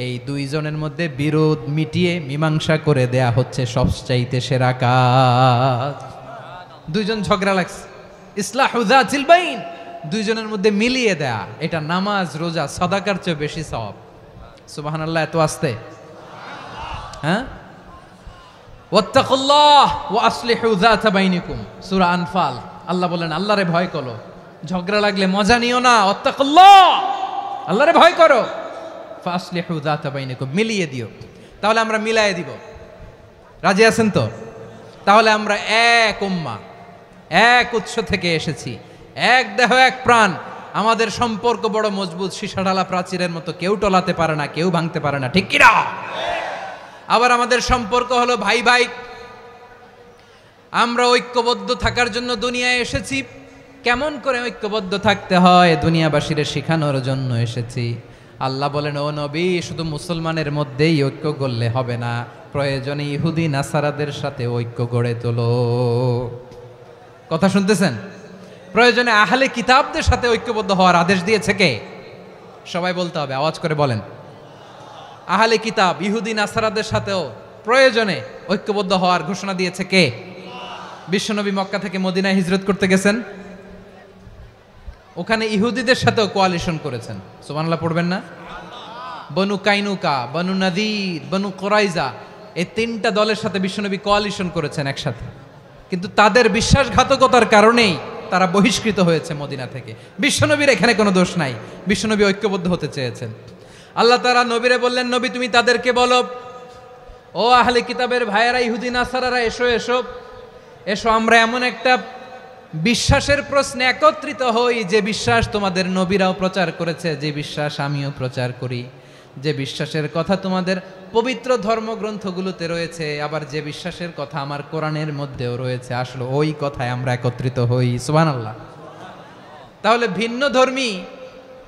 এই দুইজনের মধ্যে বিরোধ মিটিয়ে মীমাংসা করে দেয়া হচ্ছে সবচাইতে সেরা কাজ। দুইজন ঝগড়া লাগছে, ইসলাহু যাতিল বাইন, দুইজনের মধ্যে মিলিয়ে দেয়া, এটা নামাজ, রোজা, সাদাকার চেয়ে বেশি সওয়াব। সুবহানাল্লাহ, এত আস্তে? হ্যাঁ, ওয়াত্তাকুল্লাহ ওয়া আসলিহু যাতা বাইনিকুম, সূরা আনফাল। আল্লাহ বলেন, আল্লাহরে ভয় করো, ঝগড়া লাগলে মজা নিও না, ওয়াত্তাকুল্লাহ, আল্লাহরে ভয় করো, ফাসলিহু যাতা বাইনিকুম, মিলিয়ে দিও। তাহলে আমরা মিলায়ে দিব, রাজি আছেন তো? তাহলে আমরা এক উম্মাহ, এক উৎস থেকে এসেছি, এক দেহ এক প্রাণ, আমাদের সম্পর্ক বড় মজবুত, সীসাঢালা প্রাচীরের মতো, কেউ টলাতে পারে না, কেউ ভাঙতে পারে না, ঠিক কিনা? আবার আমাদের সম্পর্ক হলো ভাই ভাই, আমরা ঐক্যবদ্ধ থাকার জন্য দুনিয়ায় এসেছি। কেমন করে ঐক্যবদ্ধ থাকতে হয় দুনিয়াবাসীর শেখানোর জন্য এসেছি। আল্লাহ বলেন, ও নবী, শুধু মুসলমানের মধ্যেই ঐক্য গড়লে হবে না, প্রয়োজনে ইহুদি নাসারাদের সাথে ঐক্য গড়ে তোলো। কথা শুনতেছেন? প্রয়োজনে আহলে কিতাবদের সাথে ঐক্যবদ্ধ হওয়ার আদেশ দিয়েছে কে? সবাই বলতে হবে, আওয়াজ করে বলেন। আহলে কিতাব ইহুদি নাসারাদের সাথেও প্রয়োজনে ঐক্যবদ্ধ হওয়ার ঘোষণা দিয়েছে কে? বিশ্বনবী মক্কা থেকে মদিনায় হিজরত করতে গেছেন, ওখানে ইহুদিদের সাথেও কোয়ালিশন করেছেন। সুবহানাল্লাহ পড়বেন না? বনু কাইনুকা, বনু নাদির, বনু কুরাইজা, এই 3টা দলের সাথে বিশ্বনবী কোয়ালিশন করেছেন একসাথে। কিন্তু তাদের বিশ্বাসঘাতকতার কারণেই তারা বহিষ্কৃত হয়েছে মদিনা থেকে। বিশ্বনবীর এখানে কোনো দোষ নাই, বিশ্বনবী ঐক্যবদ্ধ হতে চেয়েছেন। আল্লাহ তাআলা নবীরে বললেন, নবী তুমি তাদেরকে বলো, ও আহলে কিতাবের ভাইয়েরা, ইহুদি নাসারারা, এসো এসো এসো, আমরা এমন একটা বিশ্বাসের প্রশ্নে একত্রিত হই যে বিশ্বাস তোমাদের নবীরাও প্রচার করেছে, যে বিশ্বাস আমিও প্রচার করি, যে বিশ্বাসের কথা তোমাদের পবিত্র ধর্মগ্রন্থগুলোতে রয়েছে, আবার যে বিশ্বাসের কথা আমার কোরআনের মধ্যেও রয়েছে, আসলে ওই কথায় আমরা একত্রিত হই। সুবহানাল্লাহ। তাহলে ভিন্ন ধর্মী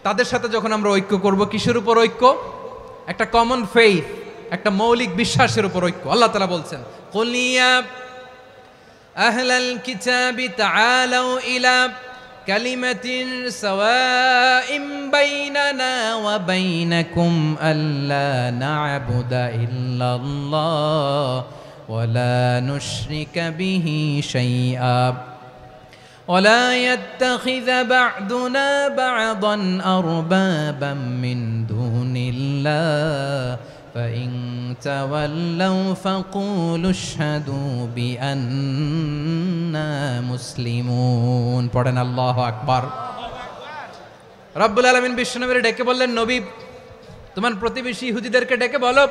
তাদের সাথে যখন আমরা ঐক্য করব, কিসের উপর ঐক্য? একটা কমন ফেইথ, একটা মৌলিক বিশ্বাসের উপর ঐক্য। আল্লাহ তাআলা বলছেন, কুল ইয়া আহলাল কিতাবি তাআলাউ ইলা কালিমাতিন সাওয়াইম বাইনানা ওয়া বাইনাকুম আল্লা না'বুদা ইল্লাল্লাহ ওয়া লা নুশরিকা বিহি শাইআ ولا يتخذ بعضنا بعضا أربابا من دون الله فإن تولوا فقولوا اشهدوا بأننا مسلمون। পড়েন আল্লাহু আকবার। রব্বুল আলামিন বিশ্বনবীর ডেকে বললেন, নবী তোমার প্রতিবেশী ইহুদিদেরকে ডেকে বলো,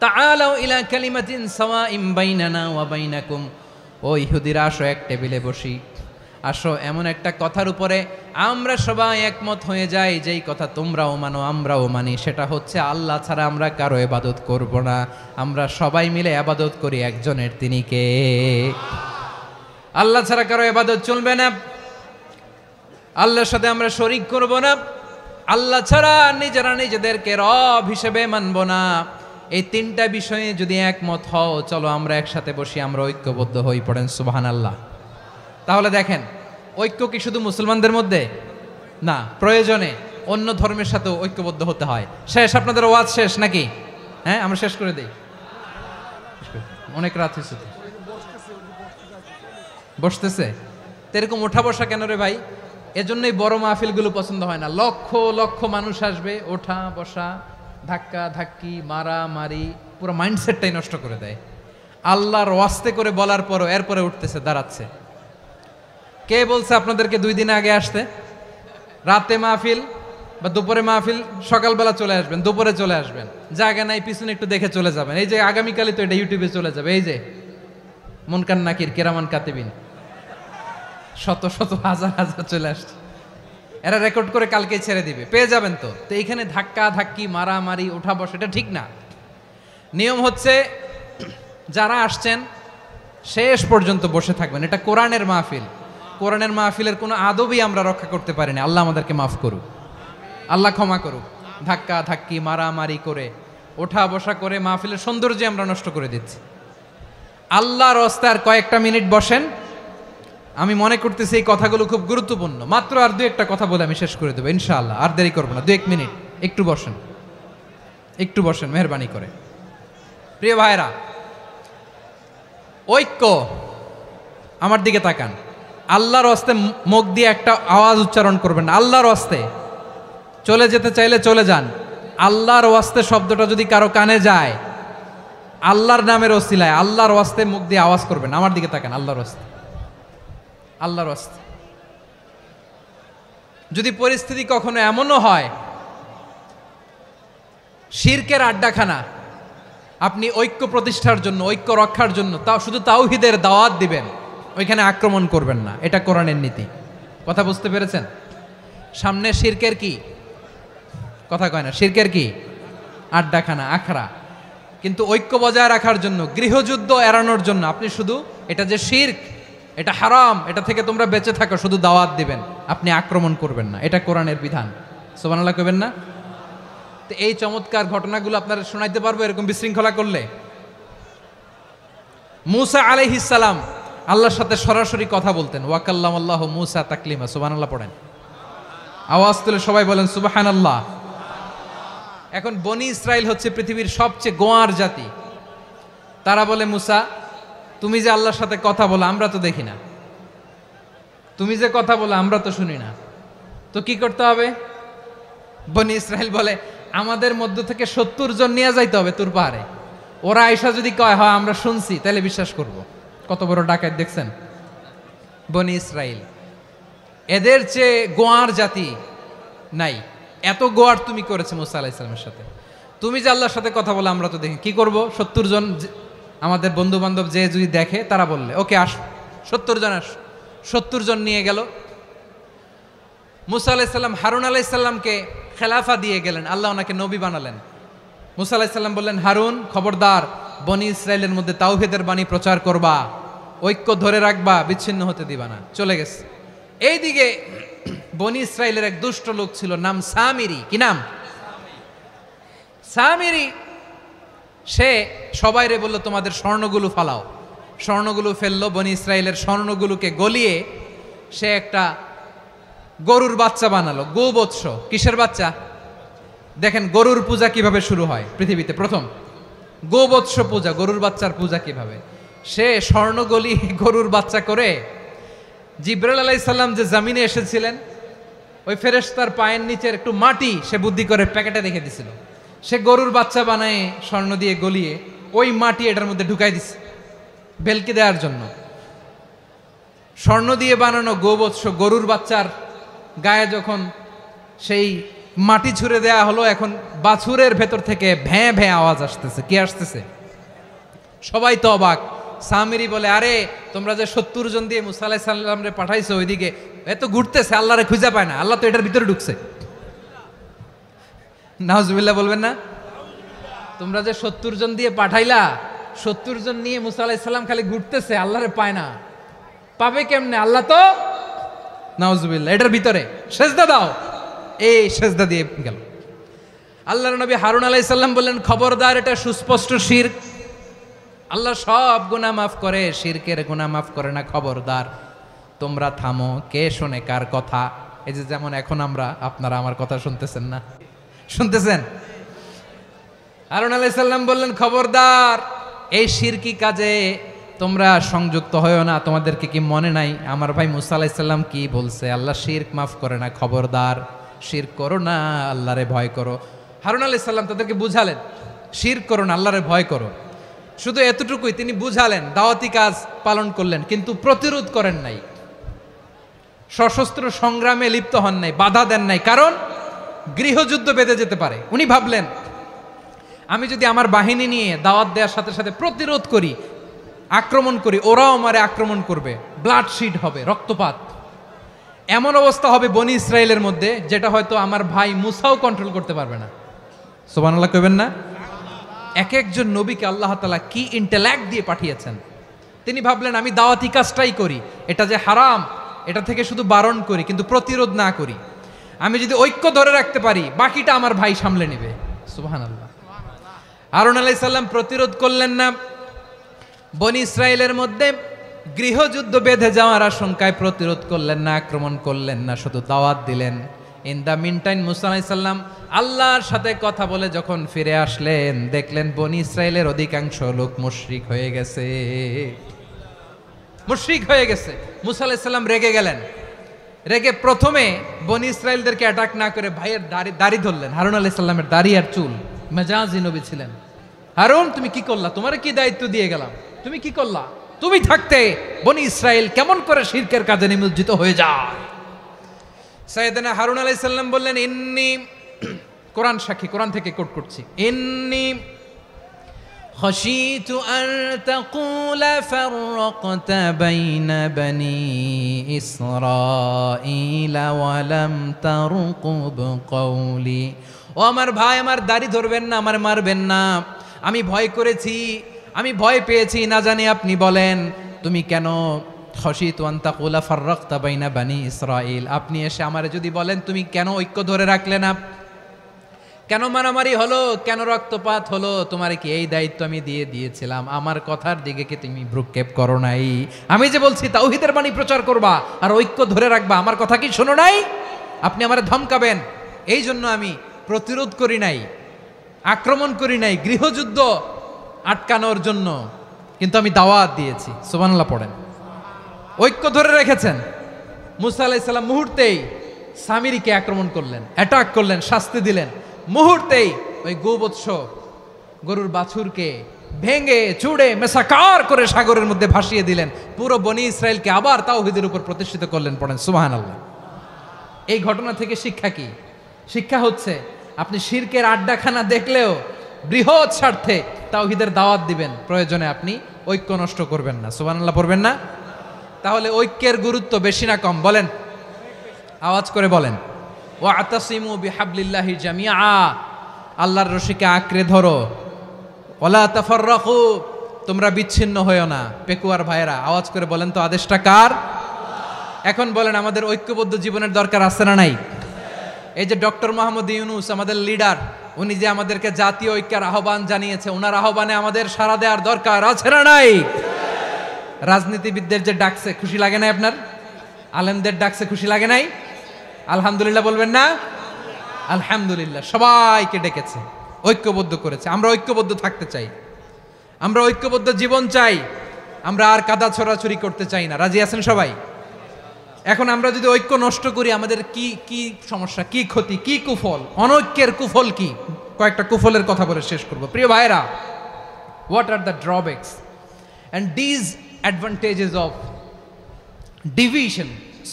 তাআলাউ ইলা কালিমাতিন সাওয়াইম বাইনানা ওয়া বাইনাকুম, ও ইহুদিরা আসো, এক টেবিলে বসি, আসো এমন একটা কথার উপরে আমরা সবাই একমত হয়ে যাই, যেই কথা তোমরাও মানো আমরাও মানি, সেটা হচ্ছে আল্লাহ ছাড়া আমরা কারো ইবাদত করব না, আমরা সবাই মিলে ইবাদত করি একজনের, তিনি কে? আল্লাহ ছাড়া কারো ইবাদত চলবে না, আল্লাহর সাথে আমরা শরীক করব না, আল্লাহ ছাড়া নিজেরা নিজেদেরকে রব হিসেবে মানব না। এই তিনটা বিষয়ে যদি একমত হও, চলো আমরা একসাথে বসি, আমরা ঐক্যবদ্ধ হই। পড়েন সুবহানাল্লাহ। তাহলে দেখেন, ঐক্য কি শুধু মুসলমানদের মধ্যে না, প্রয়োজনে অন্য ধর্মের সাথে ঐক্যবদ্ধ হতে হয়। শেষ, আপনাদের ওয়াজ শেষ নাকি? হ্যাঁ, আমরা শেষ করে দেই, অনেক রাত হয়েছে। বসতেছে তো এরকম ওঠা বসা কেন রে ভাই? এজন্যই বড় মাহফিলগুলো পছন্দ হয় না। লক্ষ লক্ষ মানুষ আসবে, ওঠা বসা, ধাক্কা ধাক্কি, মারামারি, পুরো মাইন্ডসেটটাই নষ্ট করে দেয়। আল্লাহর ওয়াস্তে করে বলার পরও এরপরে উঠতেছে, দাঁড়াচ্ছে। কে বলছে আপনাদেরকে 2 দিন আগে আসতে? রাতে মাহফিল বা দুপুরে মাহফিল, সকালবেলা চলে আসবেন, দুপুরে চলে আসবেন, জায়গা নাই পিছনে একটু দেখে চলে যাবেন। এই যে আগামীকালই তো এটা ইউটিউবে চলে যাবে, এই যে মুনকার নাকির কিরামান কাতিবিন, শত শত হাজার হাজার চলে আসছে, এরা রেকর্ড করে কালকে ছেড়ে দিবে, পেয়ে যাবেন। তো এইখানে ধাক্কা ধাক্কি, মারামারি, ওঠা বসা, এটা ঠিক না। নিয়ম হচ্ছে যারা আসছেন শেষ পর্যন্ত বসে থাকবেন। এটা কোরআনের মাহফিল, কোরআনের মাহফিলের কোনো আদবই আমরা রক্ষা করতে পারিনি। আল্লাহ আমাদেরকে মাফ করুক, আল্লাহ ক্ষমা করুক। ধাক্কা ধাক্কি, মারামারি করে, ওঠা বসা করে মাহফিলের সৌন্দর্য আমরা নষ্ট করে দিচ্ছি। আল্লাহর রাস্তায় আর কয়েকটা মিনিট বসেন। আমি মনে করতেছি এই কথাগুলো খুব গুরুত্বপূর্ণ। মাত্র আর 2-1টা কথা বলে আমি শেষ করে দেবো ইনশাআল্লাহ, আর দেরি করবো না। 2-1 মিনিট একটু বসেন, একটু বসেন মেহরবানি করে। প্রিয় ভাইরা, ঐক্য, আমার দিকে তাকান। আল্লাহর রাস্তায় মুখ দিয়ে একটা আওয়াজ উচ্চারণ করবেন না। আল্লাহর রাস্তায় চলে যেতে চাইলে চলে যান। আল্লাহর ওয়াস্তে শব্দটা যদি কারো কানে যায়, আল্লাহর নামের ওসিলায় আল্লাহর ওয়াস্তে মুখ দিয়ে আওয়াজ করবেন। আমার দিকে তাকান, আল্লাহর ওয়াস্তে, আল্লাহর ওয়াস্তে। যদি পরিস্থিতি কখনো এমনও হয় শিরকের আড্ডাখানা, আপনি ঐক্য প্রতিষ্ঠার জন্য, ঐক্য রক্ষার জন্য তাও শুধু তাওহীদের দাওয়াত দিবেন, ওইখানে আক্রমণ করবেন না। এটা কোরআনের নীতি। কথা বুঝতে পেরেছেন? সামনে শিরকের কি কথা কয় না, শিরকের কি আড্ডাখানা, আখড়া। কিন্তু ঐক্য বজায় রাখার জন্য, গৃহযুদ্ধ এড়ানোর জন্য আপনি শুধু এটা যে শিরক, এটা হারাম, এটা থেকে তোমরা বেঁচে থাকো, শুধু দাওয়াত দিবেন, আপনি আক্রমণ করবেন না। এটা কোরআনের বিধান। সুবহানাল্লাহ কইবেন না? তো এই চমৎকার ঘটনাগুলো আপনারা শোনাইতে পারবো এরকম বিশৃঙ্খলা করলে। মূসা আলাইহিস সালাম আল্লাহর সাথে সরাসরি কথা বলতেন। ওয়াকাল্লামাল্লাহু মূসা তাকলিমা। সুবহানাল্লাহ পড়েন, আওয়াজ তুলে সবাই বলেন সুবহানাল্লাহ। এখন বনি ইসরাইল হচ্ছে পৃথিবীর সবচেয়ে গোয়ার জাতি। তারা বলে, মূসা তুমি যে আল্লাহর সাথে কথা বলো আমরা তো দেখি না, তুমি যে কথা বলো আমরা তো শুনি না, তো কি করতে হবে? বনি ইসরাইল বলে, আমাদের মধ্য থেকে 70 জন নিয়ে যাইতে হবে তুর পাহাড়ে। ওরা আয়সা যদি কয় হয় আমরা শুনছি, তাহলে বিশ্বাস করব। কত বড় ডাকাত দেখছেন? বনি ইসরাইল, এদের চেয়ে গোয়ার জাতি নাই। এত গোয়ার তুমি করেছে মুসা আলাইহিস সালামের সাথে। তুমি যে আল্লাহর সাথে কথা বলে আমরা তো দেখি, কি করব? 70 জন আমাদের বন্ধু বান্ধব যে যদি দেখে তারা বললে ওকে আস, 70 জন আস। 70 জন নিয়ে গেল। মুসা আলাইহিস সালাম হারুন আলাইহিস সালামকে খেলাফা দিয়ে গেলেন, আল্লাহ ওনাকে নবী বানালেন। মুসা আলাইহিস সালাম বললেন, হারুন খবরদার, বনি ইসরাইলের মধ্যে তাওহীদের বাণী প্রচার করবা, ঐক্য ধরে রাখবা, বিচ্ছিন্ন হতে দিবা না। চলে গেছে। এইদিকে বনি ইসরাইলের এক দুষ্ট লোক ছিল, নাম সামিরি। কি নাম? সামিরি। সে সবাইরে বলল তোমাদের স্বর্ণগুলো ফালাও। স্বর্ণগুলো ফেললো, বনি ইসরাইলের স্বর্ণগুলোকে গলিয়ে সে একটা গরুর বাচ্চা বানালো। গোবৎস। কিসের বাচ্চা? দেখেন গরুর পূজা কিভাবে শুরু হয় পৃথিবীতে প্রথম। গোবৎস পূজা, গরুর বাচ্চার পূজা কিভাবে। সে স্বর্ণ গলি গরুর বাচ্চা করে, জিব্রাইল আলাইহিস সালাম যে জামিনে এসেছিলেন ওই ফেরেশতার পায়ের নিচের একটু মাটি সে বুদ্ধি করে প্যাকেটে রেখে দিছিল। সে গরুর বাচ্চা বানায় স্বর্ণ দিয়ে গলিয়ে ওই মাটি এটার মধ্যে ঢুকাই দিছে ভেলকি দেওয়ার জন্য। স্বর্ণ দিয়ে বানানো গোবৎস গরুর বাচ্চার গায়ে যখন সেই মাটি ছুঁড়ে দেয়া হলো, এখন বাছুরের ভেতর থেকে ভ্যাঁ ভ্যাঁ আওয়াজ আসতেছে। কি আসতেছে? সবাই তো অবাক। সামিরি বলে, আরে তোমরা যে 70 জন দিয়ে মুসা আলাইহিস সালামরে পাঠাইছো ওইদিকে, এত ঘুরতেছে, আল্লাহরে খুঁজে পায় না, আল্লাহ তো এটার ভিতরে ঢুকছে। নাউজুবিল্লাহ বলবেন না? তোমরা যে 70 জন দিয়ে পাঠাইলা, 70 জন নিয়ে মুসা আলাইহিস সালাম খালি ঘুরতেছে, আল্লাহরে পায় না। পাবে কেমনে? আল্লাহ তো, নাউজুবিল্লাহ, এটার ভিতরে সেজদা দাও। এই সেজদা দিয়ে গেল। আল্লাহর নবী হারুন আলাইহিস সালাম বললেন, খবরদার, এটা সুস্পষ্ট শিরক। আল্লাহ সব গুনাহ মাফ করে, শিরকের গুনাহ মাফ করে না। খবরদার, তোমরা থামো। কে শোনে কার কথা? এই যে যেমন এখন আপনারা আমার কথা শুনতেছেন না? শুনতেছেন? হারুন আলাইহিস সালাম বললেন, খবরদার, এই শিরকি কাজে তোমরা সংযুক্ত হয়েও না। তোমাদেরকে কি মনে নাই আমার ভাই মুসা আলাইহিস সালাম কি বলছে? আল্লাহ শিরক মাফ করে না। খবরদার, শিরক করো না, আল্লাহরে ভয় করো। হারুন আলাইহিস সালাম তাদেরকে বুঝালেন, শিরক করো না, আল্লাহরে ভয় করো। শুধু এতটুকুই তিনি বুঝালেন, দাওয়াতি কাজ পালন করলেন, কিন্তু প্রতিরোধ করেন নাই, সশস্ত্র সংগ্রামে লিপ্ত হন নাই, বাধা দেন নাই। কারণ গৃহযুদ্ধ বেঁধে যেতে পারে। উনি ভাবলেন, আমি যদি আমার বাহিনী নিয়ে দাওয়াত দেওয়ার সাথে সাথে প্রতিরোধ করি, আক্রমণ করি, ওরাও আমারে আক্রমণ করবে, ব্লাডশিড হবে, রক্তপাত। এমন অবস্থা হবে বনি ইসরায়েলের মধ্যে যেটা হয়তো আমার ভাই মুসাও কন্ট্রোল করতে পারবে না। সুবহানাল্লাহ কইবেন না? এক একজন নবীকে আল্লাহ তাআলা কি ইন্টেলেক্ট দিয়ে পাঠিয়েছেন। তিনি ভাবলেন, আমি দাওয়াতি কাজটাই করি, এটা যে হারাম এটা থেকে শুধু বারণ করি, কিন্তু প্রতিরোধ না করি। আমি যদি ঐক্য ধরে রাখতে পারি, বাকিটা আমার ভাই সামলে নেবে। সুবহানাল্লাহ। হারুন আলাইহিস সালাম প্রতিরোধ করলেন না। বনি ইসরায়েলের মধ্যে গৃহযুদ্ধ বেঁধে যাওয়ার আশঙ্কায় প্রতিরোধ করলেন না, আক্রমণ করলেন না, শুধু দাওয়াত দিলেন। ইন দ্য মিন টাইম মুসা আলাইহিস সালাম আল্লাহর সাথে কথা বলে যখন ফিরে আসলেন, দেখলেন বনি ইসরায়েলের অধিকাংশ লোক মুশরিক হয়ে গেছে। মুশরিক হয়ে গেছে। মুসা আলাইহিস সালাম রেগে গেলেন। রেগে প্রথমে বনি ইসরায়েলদেরকে অ্যাটাক না করে ভাইয়ের দাড়ি ধরলেন। হারুন আলাইহিস সালামের দাড়ি আর চুল। মেজাজি নবী ছিলেন। হারুন, তুমি কি করলা? তোমারে কি দায়িত্ব দিয়ে গেলাম, তুমি কি করলা? তুমি থাকতে বনি ইসরায়েল কেমন করে শিরকের কাজে নিমজ্জিত হয়ে যায়? সাইয়েদনা হারুন আলাইহিস সালাম বললেন, ইন্নী, কোরআন সাক্ষী, কোরআন থেকে কোট করছি, ইন্নী খাশিতু আন তাকুলা ফাররাকতা বাইনা বনি ইসরাঈলা ওয়া লাম তারকুব কওলি। ও আমার ভাই, আমার দাড়ি ধরবেন না, আমার মারবেন না। আমি ভয় করেছি, আমি ভয় পেয়েছি, না জানি আপনি বলেন তুমি কেন খাশিতু আন তাকুলা ফাররাকতা বাইনা বনি ইসরাঈল, আপনি এসে আমারে যদি বলেন তুমি কেন ঐক্য ধরে রাখলে না, কেন মারামারি হলো, কেন রক্তপাত হলো, তোমারে কি এই দায়িত্ব আমি দিয়ে দিয়েছিলাম? আমার কথার দিকে কি তুমি ভ্রুক্ষেপ করো নাই? আমি যে বলছি তাওহীদের বাণী প্রচার করবা আর ঐক্য ধরে রাখবা, আমার কথা কি শোনো নাই? আপনি আমারে ধমকাবেন, এই জন্য আমি প্রতিরোধ করি নাই, আক্রমণ করি নাই, গৃহযুদ্ধ আটকানোর জন্য, কিন্তু আমি দাওয়াত দিয়েছি। সুবহানাল্লাহ পড়েন। ঐক্য ধরে রেখেছেন। মুসা আলাইহিস সালাম মুহূর্তেই সামিরিকে আক্রমণ করলেন, অ্যাটাক করলেন, শাস্তি দিলেন। মুহূর্তেই ওই গোবৎস গরুর বাছুরকে ভেঙে চুড়ে মেসাকার করে সাগরের মধ্যে ভাসিয়ে দিলেন, পুরো বনি ইসরায়েলকে আবার তাওহীদের উপর প্রতিষ্ঠিত করলেন। পড়েন সুবহানাল্লাহ। এই ঘটনা থেকে শিক্ষা কি? শিক্ষা হচ্ছে আপনি শিরকের আড্ডাখানা দেখলেও বৃহৎ স্বার্থে তাওহীদের দাওয়াত দিবেন, প্রয়োজনে আপনি ঐক্য নষ্ট করবেন না। সুবহানাল্লাহ পড়বেন না? তাহলে ঐক্যের গুরুত্ব বেশি না কম বলেন? আওয়াজ করে বলেন। ওয়াতাসিমু বিহাবলিল্লাহি জামিআ, আল্লাহর রশিকে আঁকড়ে ধরো। ওয়ালা তাফাররাকু, তোমরা বিচ্ছিন্ন হয়ো না। পেকুয়ার ভাইরা আওয়াজ করে বলেন তো আদেশটা কার? এখন বলেন আমাদের ঐক্যবদ্ধ জীবনের দরকার আছে না নাই? এই যে ডক্টর মোহাম্মদ ইউনূস আমাদের লিডার, উনি যে আমাদেরকে জাতীয় ঐক্যের আহ্বান জানিয়েছে, ওনার আহ্বানে আমাদের সাড়া দেওয়ার দরকার আছে না নাই? রাজনীতিবিদদের যে ডাকছে খুশি লাগে নাই আপনার? আলেমদের ডাকছে খুশি লাগে নাই? আলহামদুলিল্লাহ বলবেন না? আলহামদুলিল্লাহ। সবাইকে ডেকেছে, ঐক্যবদ্ধ করেছে। আমরা ঐক্যবদ্ধ থাকতে চাই, আমরা ঐক্যবদ্ধ জীবন চাই, আমরা আর কাদা ছড়াছড়ি করতে চাই না। রাজি আছেন সবাই? এখন আমরা যদি ঐক্য নষ্ট করি আমাদের কি কি সমস্যা, কি ক্ষতি, কি কুফল? অনৈক্যের কুফল কি? কয়েকটা কুফলের কথা বলে শেষ করব। প্রিয় ভাইরা, what are the drawbacks and disadvantages of division,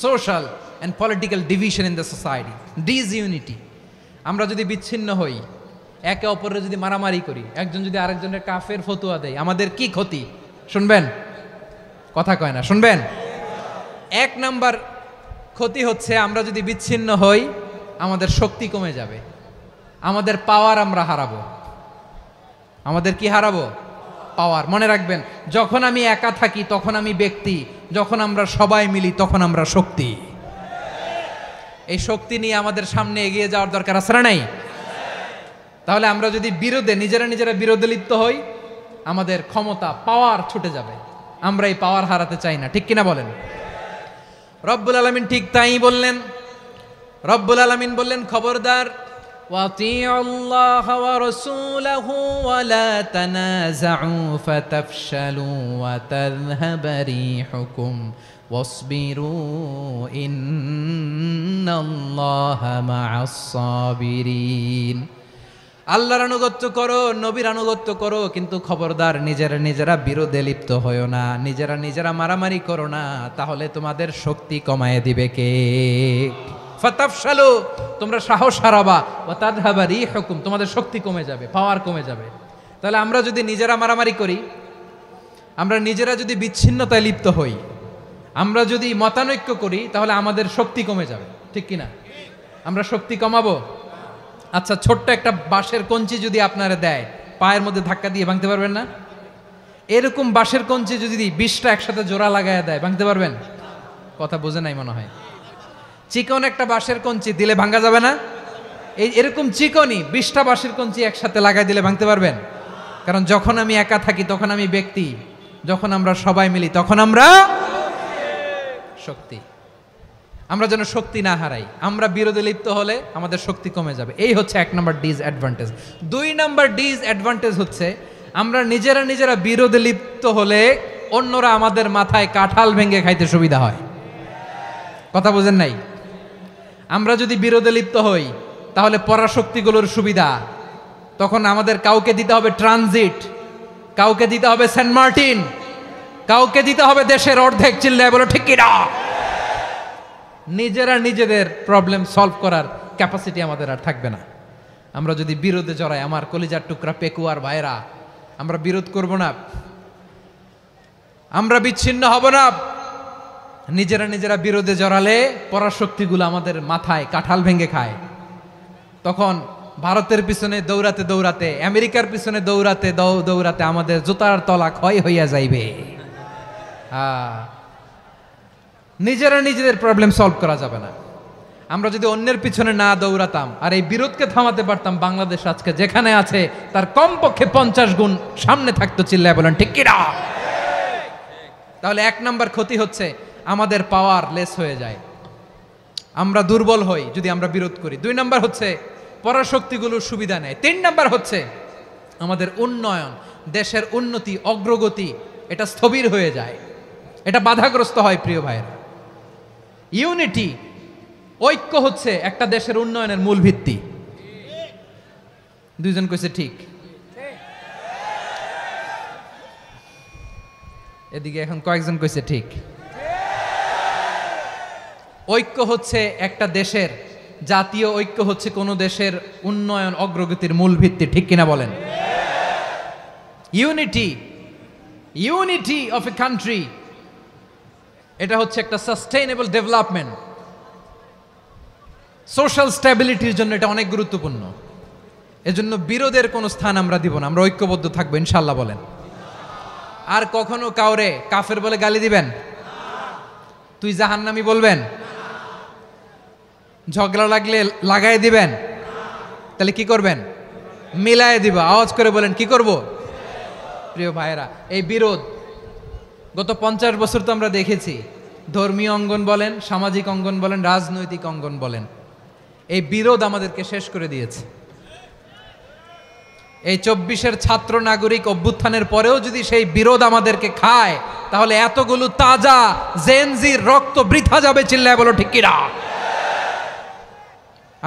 social and political division in the society, disunity? আমরা যদি বিচ্ছিন্ন হই, একে অপরের যদি মারামারি করি, একজন যদি আরেকজনের কাফের ফতোয়া দেয়, আমাদের কি ক্ষতি? শুনবেন? কথা কয় না, শুনবেন? এক নাম্বার ক্ষতি হচ্ছে আমরা যদি বিচ্ছিন্ন হই আমাদের শক্তি কমে যাবে, আমাদের পাওয়ার আমরা হারাবো। আমাদের কি হারাবো? পাওয়ার। মনে রাখবেন, যখন আমি একা থাকি তখন আমি ব্যক্তি, যখন আমরা সবাই মিলি তখন আমরা শক্তি। এই শক্তি নিয়ে আমাদের সামনে এগিয়ে যাওয়ার দরকার আছে না নাই? তাহলে আমরা যদি নিজেরা বিরোধে লিপ্ত হই, আমাদের ক্ষমতা, পাওয়ার ছুটে যাবে। আমরা এই পাওয়ার হারাতে চাই না, ঠিক কিনা বলেন? রব্বুল আলামিন ঠিক তাই বললেন। রব্বুল আলামিন বললেন, খবরদার, ওয়াতিউল্লাহ ওয়া রাসূলাহু ওয়া লা তানাযাউ ফাতাফশালু ওয়া তাযহাবা রিহুকুম ওয়াসবিরু ইন্নাল্লাহা মা'আস সাবিরিন। আল্লাহর আনুগত্য করো, নবীর আনুগত্য করো, কিন্তু খবরদার নিজেরা বিরোধে লিপ্ত হয়ো না, নিজেরা মারামারি করো না, তাহলে তোমাদের শক্তি কমায় দিবে কে? ফাতাফশালু, তোমরা সাহস হারাবা, ওয়া তাযহাবা রিহুকুম, তোমাদের শক্তি কমে যাবে, পাওয়ার কমে যাবে। তাহলে আমরা যদি নিজেরা মারামারি করি, আমরা নিজেরা যদি বিচ্ছিন্নতায় লিপ্ত হই, আমরা যদি মতানৈক্য করি, তাহলে আমাদের শক্তি কমে যাবে, ঠিক কিনা? আমরা শক্তি কমাবো। আচ্ছা, ছোট্ট একটা বাঁশের কঞ্চি যদি আপনারা দেয়, পায়ের মধ্যে ধাক্কা দিয়ে ভাঙতে পারবেন না? এরকম বাঁশের কঞ্চি যদি 20টা একসাথে জোড়া লাগায় দেয়, ভাঙতে পারবেন? কথা বোঝে নাই মনে হয়। চিকন একটা বাঁশের কঞ্চি দিলে ভাঙা যাবে না? এরকম চিকনই 20টা বাঁশের কঞ্চি একসাথে লাগাই দিলে ভাঙতে পারবেন? কারণ যখন আমি একা থাকি তখন আমি ব্যক্তি, যখন আমরা সবাই মিলি তখন আমরা শক্তি। আমরা যেন শক্তি না হারাই। আমরা বিরোধে লিপ্ত হলে আমাদের শক্তি কমে যাবে। এই হচ্ছে 1 নম্বর ডিসঅ্যাডভান্টেজ। 2 নম্বর ডিসঅ্যাডভান্টেজ হচ্ছে আমরা নিজেরা বিরোধে লিপ্ত হলে অন্যরা আমাদের মাথায় কাঁঠাল ভেঙে খাইতে সুবিধা হয়। কথা বোঝেন নাই? আমরা যদি বিরোধে লিপ্ত হই তাহলে পরাশক্তিগুলোর সুবিধা, তখন আমাদের কাউকে দিতে হবে ট্রানজিট, কাউকে দিতে হবে সেন্ট মার্টিন, কাউকে দিতে হবে দেশের অর্ধেক। চিল্লায় বলো ঠিক কিনা? নিজেদের প্রবলেম সলভ করার ক্যাপাসিটি আমাদের আর থাকবে না। আমরা যদি বিরোধে জড়াই, আমার কলিজার টুকরা পেকুয়ার ভাইরা, আমরা বিরোধ করব না, আমরা বিচ্ছিন্ন হব না। নিজেরা বিরোধে জড়ালে পরাশক্তিগুলো আমাদের মাথায় কাঁঠাল ভেঙে খায়। তখন ভারতের পিছনে দৌড়াতে, আমেরিকার পিছনে দৌড়াতে আমাদের জুতার তলা ক্ষয় হইয়া যাইবে। নিজেদের প্রবলেম সলভ করা যাবে না। আমরা যদি অন্যের পিছনে না দৌড়াতাম আর এই বিরোধকে থামাতে পারতাম, বাংলাদেশ আজকে যেখানে আছে তার কমপক্ষে 50 গুণ সামনে থাকতো। চিল্লায় বলেন ঠিক কিনা? তাহলে 1 নম্বর ক্ষতি হচ্ছে আমাদের পাওয়ার লেস হয়ে যায়, আমরা দুর্বল হই যদি আমরা বিরোধ করি। 2 নম্বর হচ্ছে পরাশক্তিগুলোর সুবিধা নেয়। 3 নম্বর হচ্ছে আমাদের উন্নয়ন, দেশের উন্নতি, অগ্রগতি, এটা স্থবির হয়ে যায়, এটা বাধাগ্রস্ত হয়। প্রিয় ভাইয়েরা, ইউনিটি, ঐক্য হচ্ছে একটা দেশের উন্নয়নের মূল ভিত্তি। 2 জন কইছে ঠিক। এদিকে এখন কয়েকজন কইছে ঠিক। ঐক্য হচ্ছে একটা দেশের, জাতীয় ঐক্য হচ্ছে কোনো দেশের উন্নয়ন অগ্রগতির মূল ভিত্তি, ঠিক কিনা বলেন? ইউনিটি অফ এ কান্ট্রি, এটা হচ্ছে একটা সাস্টেইনেবল ডেভেলপমেন্ট, সোশ্যাল স্ট্যাবিলিটির জন্য এটা অনেক গুরুত্বপূর্ণ। এজন্য বিরোধের কোনো স্থান আমরা দিব না, আমরা ঐক্যবদ্ধ থাকবো ইনশাল্লাহ বলেন। আর কখনো কাউরে কাফের বলে গালি দিবেন? তুই জাহান্নামী বলবেন? ঝগড়া লাগলে লাগাই দিবেন? তাহলে কি করবেন? মিলায় দিবা। আওয়াজ করে বলেন কি করব? প্রিয় ভাইয়েরা, এই বিরোধ গত 50 বছর তো আমরা দেখেছি, ধর্মীয় অঙ্গন বলেন, সামাজিক অঙ্গন বলেন, রাজনৈতিক অঙ্গন বলেন, এই বিরোধ আমাদেরকে শেষ করে দিয়েছে। এই 24-এর ছাত্র নাগরিক অভ্যুত্থানের পরেও যদি সেই বিরোধ আমাদেরকে খায়, তাহলে এতগুলো তাজা জেনজির রক্ত বৃথা যাবে। চিল্লায় বলো ঠিক কিনা?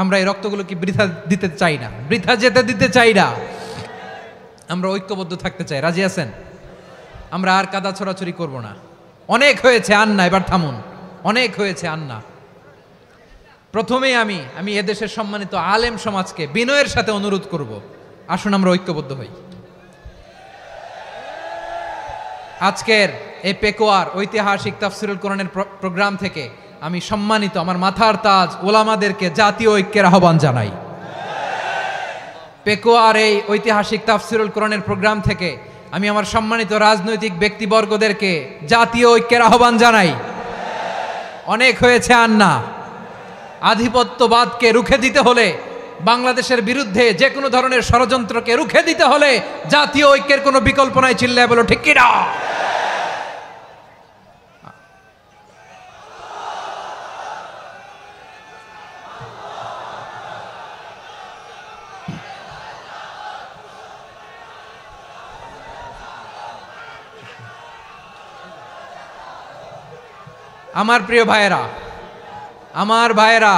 আমরা এই রক্তগুলো কি বৃথা দিতে চাই না, বৃথা যেতে দিতে চাই না। আমরা ঐক্যবদ্ধ থাকতে চাই। রাজি আছেন? আমরা আর কাদা ছড়াছড়ি করব না। অনেক হয়েছে আন্না, এবার থামুন। অনেক হয়েছে আন্না। প্রথমেই আমি এদেশের সম্মানিত আলেম সমাজকে বিনয়ের সাথে অনুরোধ করব, আসুন আমরা ঐক্যবদ্ধ হই। আজকের এই পেকুয়ার ঐতিহাসিক তাফসিরুল কোরআনের প্রোগ্রাম থেকে আমি সম্মানিত আমার মাথার তাজ ওলামাদেরকে জাতীয় ঐক্যের আহ্বান জানাই। পেকুয়ার এই ঐতিহাসিক তাফসিরুল কোরআনের প্রোগ্রাম থেকে আমি আমার সম্মানিত রাজনৈতিক ব্যক্তিবর্গদেরকে জাতীয় ঐক্যের আহ্বান জানাই। অনেক হয়েছে আন্না। আধিপত্যবাদকে রুখে দিতে হলে, বাংলাদেশের বিরুদ্ধে যে কোনো ধরনের ষড়যন্ত্রকে রুখে দিতে হলে জাতীয় ঐক্যের কোনো বিকল্প নাই। চিল্লায় বলো ঠিক কিনা? আমার প্রিয় ভাইয়েরা, আমার ভাইয়েরা,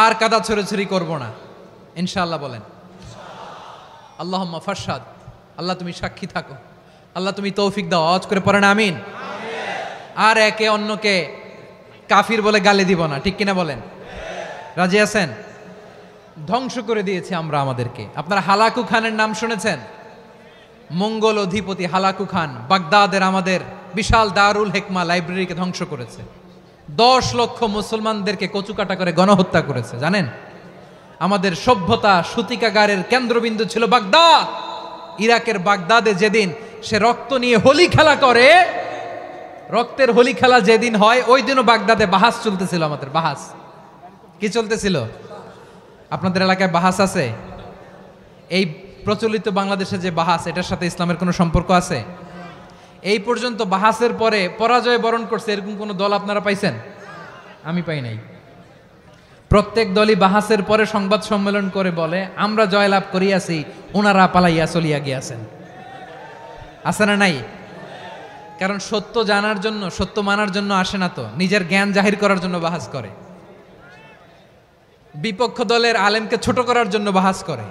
আর কাদা ছড়াছড়ি করব না ইনশাআল্লাহ বলেন। আল্লাহুম্মা ফারশাদ। আল্লাহ তুমি সাক্ষী থাকো, আল্লাহ তুমি তৌফিক দাও। আওয়াজ করে পড়েন আমিন। আর একে অন্যকে কাফির বলে গালি দিব না, ঠিক কিনা বলেন? রাজি আছেন? ধ্বংস করে দিয়েছে আমরা আমাদেরকে। আপনারা হালাকু খানের নাম শুনেছেন? মঙ্গল অধিপতি হালাকু খান বাগদাদের আমাদের বিশাল দারুল হিকমা লাইব্রেরিকে ধ্বংস করেছে। 10 লক্ষ মুসলমানদেরকে কচুকাটা করে গণহত্যা করেছে। জানেন, আমাদের সভ্যতা সূতিকাগারের কেন্দ্রবিন্দু ছিল বাগদাদ। ইরাকের বাগদাদে যেদিন সে রক্ত নিয়ে হোলি খেলা করে, রক্তের হোলি খেলা যেদিন হয়, ওই দিনও বাগদাদে বাহাস চলতেছিল। আমাদের বাহাস কি চলতেছিল? আপনাদের এলাকায় বাহাস আছে? এই প্রচলিত বাংলাদেশে যে বাহাস, এটার সাথে ইসলামের কোনো সম্পর্ক আছে? এই পর্যন্ত বাহাসের পরে পরাজয় বরণ করছে এরকম কোন দল আপনারা পাইছেন? আমি পাই নাই। প্রত্যেক দলই বাহাসের পরে সংবাদ সম্মেলন করে বলে আমরা জয়লাভ করিয়াছি, ওনারা পালাইয়া চলিয়া গিয়াছেন। আছে না নাই? কারণ সত্য জানার জন্য, সত্য মানার জন্য আসে না তো, নিজের জ্ঞান জাহির করার জন্য বাহাস করে। বিপক্ষ দলের আলেমকে ছোট করার জন্য বাহাস করে।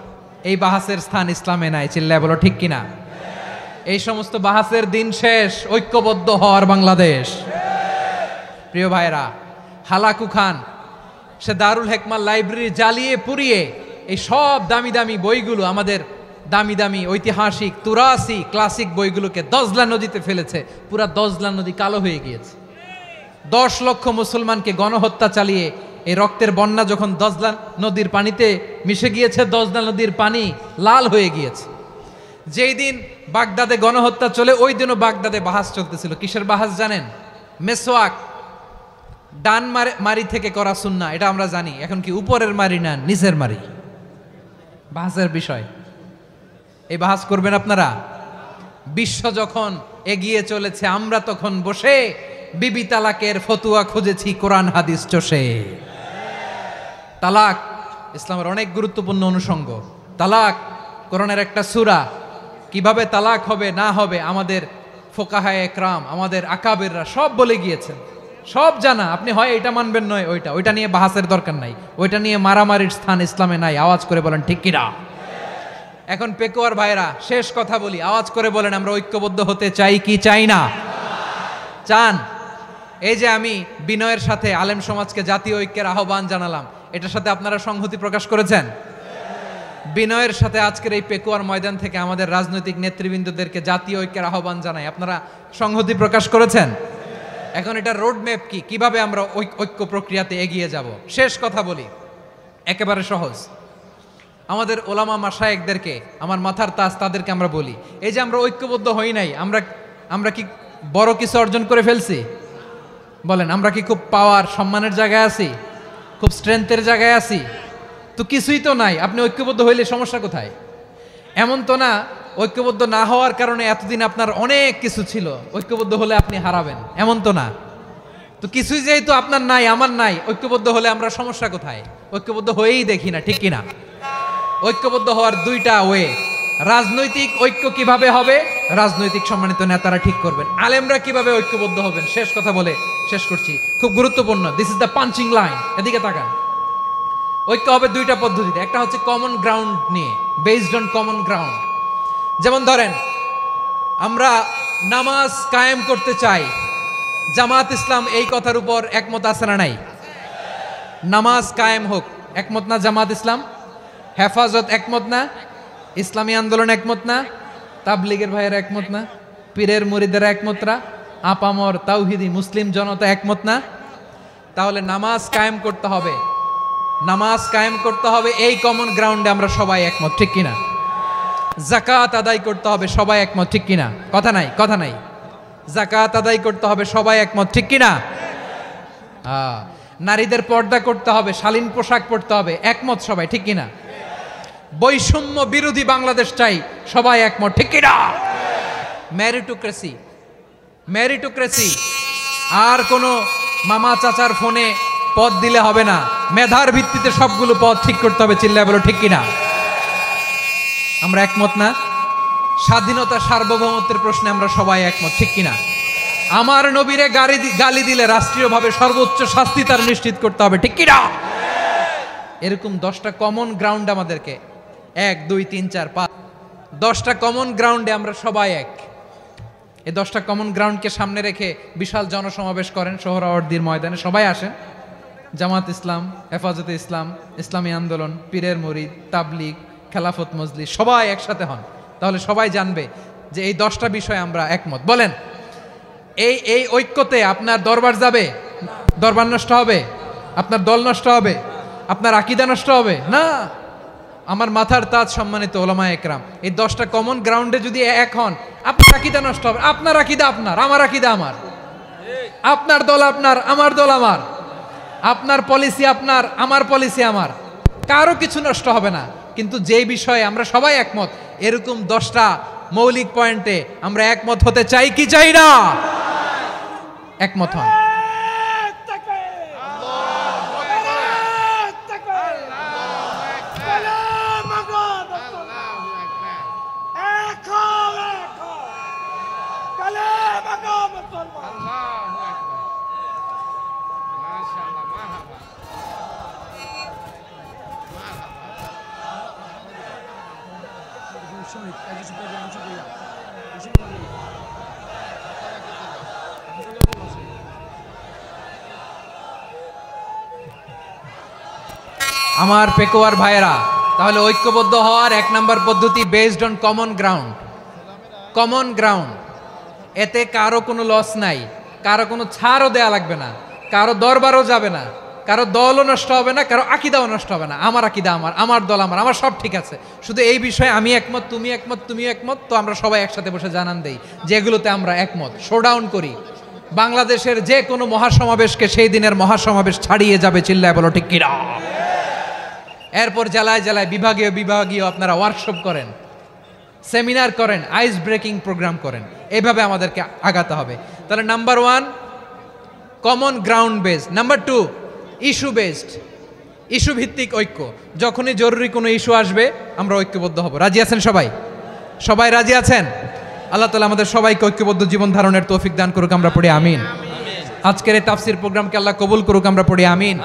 এই বাহাসের স্থান ইসলামে নাই। চিল্লায় বলো ঠিক কিনা? এই সমস্ত বাহাসের দিন শেষ। ঐক্যবদ্ধ হওয়ার বাংলাদেশ। প্রিয় ভাইরা, হালাকু খান সে দারুল হিকমা লাইব্রেরি জ্বালিয়ে পুড়িয়ে এই সব দামি দামি বইগুলো, আমাদের দামি দামি ঐতিহাসিক তুরাসি ক্লাসিক বইগুলোকে দজলা নদীতে ফেলেছে। পুরা দজলা নদী কালো হয়ে গিয়েছে। 10 লক্ষ মুসলমানকে গণহত্যা চালিয়ে এই রক্তের বন্যা যখন দজলা নদীর পানিতে মিশে গিয়েছে, দজলা নদীর পানি লাল হয়ে গিয়েছে। যেই দিন বাগদাদে গণহত্যা চলে, ওই দিনও বাগদাদে বাহাস চলতেছিল। কিসের বাহাস জানেন? মেসওয়াক, ডান মারি থেকে করা সুন্নাহ, এটা আমরা জানি। এখন কি উপরের মারি না নিচের মারি? বাহাসের বিষয়। এই বাহাস করবেন আপনারা? বিশ্ব যখন এগিয়ে চলেছে, আমরা তখন বসে বিবি তালাকের ফতুয়া খুঁজেছি কোরআন হাদিস চষে। তালাক ইসলামের অনেক গুরুত্বপূর্ণ অনুষঙ্গ। তালাক কোরআনের একটা সূরা। কিভাবে তালাক হবে না হবে আমাদের ফোকাহায়ে একরাম, আমাদের আকাবেররা সব বলে গিয়েছেন, সব জানা। আপনি হয় এটা মানবেন, নয় ওইটা নিয়ে বাহাসের দরকার নাই। ওইটা নিয়ে মারামারির স্থান ইসলামে নাই। আওয়াজ করে বলেন ঠিক কিনা? এখন পেকুয়ার ভাইরা শেষ কথা বলি, আওয়াজ করে বলেন আমরা ঐক্যবদ্ধ হতে চাই কি চাই না? চান? এই যে আমি বিনয়ের সাথে আলেম সমাজকে জাতীয় ঐক্যের আহ্বান জানালাম, এটার সাথে আপনারা সংহতি প্রকাশ করেছেন? বিনয়ের সাথে আজকের এই পেকুয়ার ময়দান থেকে আমাদের রাজনৈতিক নেতৃবৃন্দদেরকে জাতীয় ঐক্যের আহ্বান জানাই, আপনারা সংহতি প্রকাশ করেছেন? এখন এটা রোড ম্যাপ কি, কিভাবে আমরা ঐক্য প্রক্রিয়াতে এগিয়ে যাব? শেষ কথা বলি, একেবারে সহজ। আমাদের ওলামা মাশায়েখদেরকে, আমার মাথার তাজ, তাদেরকে আমরা বলি, এই যে আমরা ঐক্যবদ্ধ হই নাই, আমরা কি বড় কিছু অর্জন করে ফেলছি? বলেন, আমরা কি খুব পাওয়ার সম্মানের জায়গায় আছি? খুব স্ট্রেংথের জায়গায় আছি? তো কিছুই তো নাই। আপনি ঐক্যবদ্ধ হইলে সমস্যা কোথায়? এমন তো না ঐক্যবদ্ধ না হওয়ার কারণে এতদিন আপনার অনেক কিছু ছিল, ঐক্যবদ্ধ হলে আপনি হারাবেন, এমন তো না। তো কিছুই যেহেতু আপনার নাই, আমার নাই, ঐক্যবদ্ধ হলে আমরা সমস্যা কোথায়? ঐক্যবদ্ধ হয়েই দেখি না, ঠিক কিনা? ঐক্যবদ্ধ হওয়ার দুইটা ওয়ে। রাজনৈতিক ঐক্য কিভাবে হবে? রাজনৈতিক সম্মানিত নেতারা ঠিক করবেন। আলেমরা কিভাবে ঐক্যবদ্ধ হবেন? শেষ কথা বলে শেষ করছি, খুব গুরুত্বপূর্ণ। This is the punching line, এদিকে তাকান। ঐক্য হবে দুইটা পদ্ধতিতে। একটা হচ্ছে কমন গ্রাউন্ড নিয়ে, বেসড অন কমন গ্রাউন্ড। যেমন ধরেন, আমরা নামাজ কায়েম করতে চাই, জামাত ইসলাম এই কথার উপর একমত আছে না নাই? নামাজ কায়েম হোক, একমত না জামাত ইসলাম? হেফাজত একমত না? ইসলামী আন্দোলন একমত না? তাবলিগের ভাইয়েরা একমত না? পীরের মুরিদেরা একমত না? আপামর তাওহিদি মুসলিম জনতা একমত না? তাহলে নামাজ কায়েম করতে হবে, নামাজ কায়েম করতে হবে এই কমন গ্রাউন্ডে আমরা সবাই একমত, ঠিক কিনা? যাকাত আদায় করতে হবে, সবাই একমত, ঠিক কিনা? কথা নাই, কথা নাই। যাকাত আদায় করতে হবে, সবাই একমত, ঠিক কিনা? নারীদের পর্দা করতে হবে, শালীন পোশাক পরতে হবে, একমত সবাই, ঠিক কিনা? বৈষম্য বিরোধী বাংলাদেশ চাই, সবাই একমত, ঠিক কিনা? মেরিটোক্রেসি, মেরিটোক্রেসি, আর কোনো মামা চাচার ফোনে পদ দিলে হবে না, মেধার ভিত্তিতে সবগুলো পদ ঠিক করতে হবে, চিল্লায় বলো ঠিক কিনা? আমরা একমত না? স্বাধীনতা সার্বভৌমত্বের প্রশ্নে আমরা সবাই একমত, ঠিক কিনা? আমার নবীরে গালি দিলে রাষ্ট্রীয়ভাবে সর্বোচ্চ শাস্তি তার নিশ্চিত করতে হবে, ঠিক কিনা? এরকম 10টা কমন গ্রাউন্ড আমাদেরকে, 1 2 3 4 5, 10টা কমন গ্রাউন্ডে আমরা সবাই এক। এই 10টা কমন গ্রাউন্ডকে সামনে রেখে বিশাল জনসমাবেশ করেন সোহরাওয়ার্দীর ময়দানে, সবাই আসেন। জামাত ইসলাম, হেফাজতে ইসলাম, ইসলামী আন্দোলন, পীরের মুরিদ, তাবলিগ, খেলাফত মজলিস, সবাই একসাথে হন, তাহলে সবাই জানবে যে এই 10টা বিষয়ে আমরা একমত। বলেন, এই ঐক্যতে আপনার দরবার যাবে? দরবার নষ্ট হবে? আপনার দল নষ্ট হবে? আপনার আকীদা নষ্ট হবে না? আমার মাথার তাজ সম্মানিত ওলামায়ে একরাম, এই 10টা কমন গ্রাউন্ডে যদি এক হন, আপনার আকীদা নষ্ট হবে? আপনার আকীদা আপনার, আমার আকীদা আমার, আপনার দল আপনার, আমার দল আমার, আপনার পলিসি আপনার, আমার পলিসি আমার, কারো কিছু নষ্ট হবে না। কিন্তু যে বিষয়ে আমরা সবাই একমত, এরকম 10টা মৌলিক পয়েন্টে আমরা একমত হতে চাই কি চাই না? একমত হন। আমার পেকুয়ার ভাইয়েরা, তাহলে ঐক্যবদ্ধ হওয়ার 1 নম্বর পদ্ধতি based on common ground. Common ground, এতে কারো কোনো লস নাই, কারো কোনো ছাড়ও দেয়া লাগবে না, কারো দরবারও যাবে না, কারো দলও নষ্ট হবে না, কারো আকীদাও নষ্ট হবে না। আমার আকীদা আমার, আমার দল আমার, আমার সব ঠিক আছে, শুধু এই বিষয়ে আমি একমত, তুমি একমত, তুমিও একমত, তো আমরা সবাই একসাথে বসে জানান দেই যে এগুলোতে আমরা একমত। শোডাউন করি, বাংলাদেশের যে কোনো মহাসমাবেশকে সেই দিনের মহাসমাবেশ ছাড়িয়ে যাবে, চিল্লায় বলো ঠিক কিনা? এরপর জেলায় জেলায় বিভাগীয় বিভাগীয় আপনারা ওয়ার্কশপ করেন, সেমিনার করেন, আইস ব্রেকিং প্রোগ্রাম করেন, এইভাবে আমাদেরকে আগাতে হবে। তাহলে number 1 common ground based, number 2 issue based, issue ভিত্তিক ঐক্য। যখনই জরুরি কোনো ইস্যু আসবে আমরা ঐক্যবদ্ধ হব। রাজি আছেন সবাই? সবাই রাজি আছেন? আল্লাহ তাআলা আমাদের সবাইকে ঐক্যবদ্ধ জীবন ধারণের তৌফিক দান করুক, আমরা পড়ি আমিন। আজকের এই তাফসীর প্রোগ্রামকে আল্লাহ কবুল করুক, আমরা পড়ি আমিন।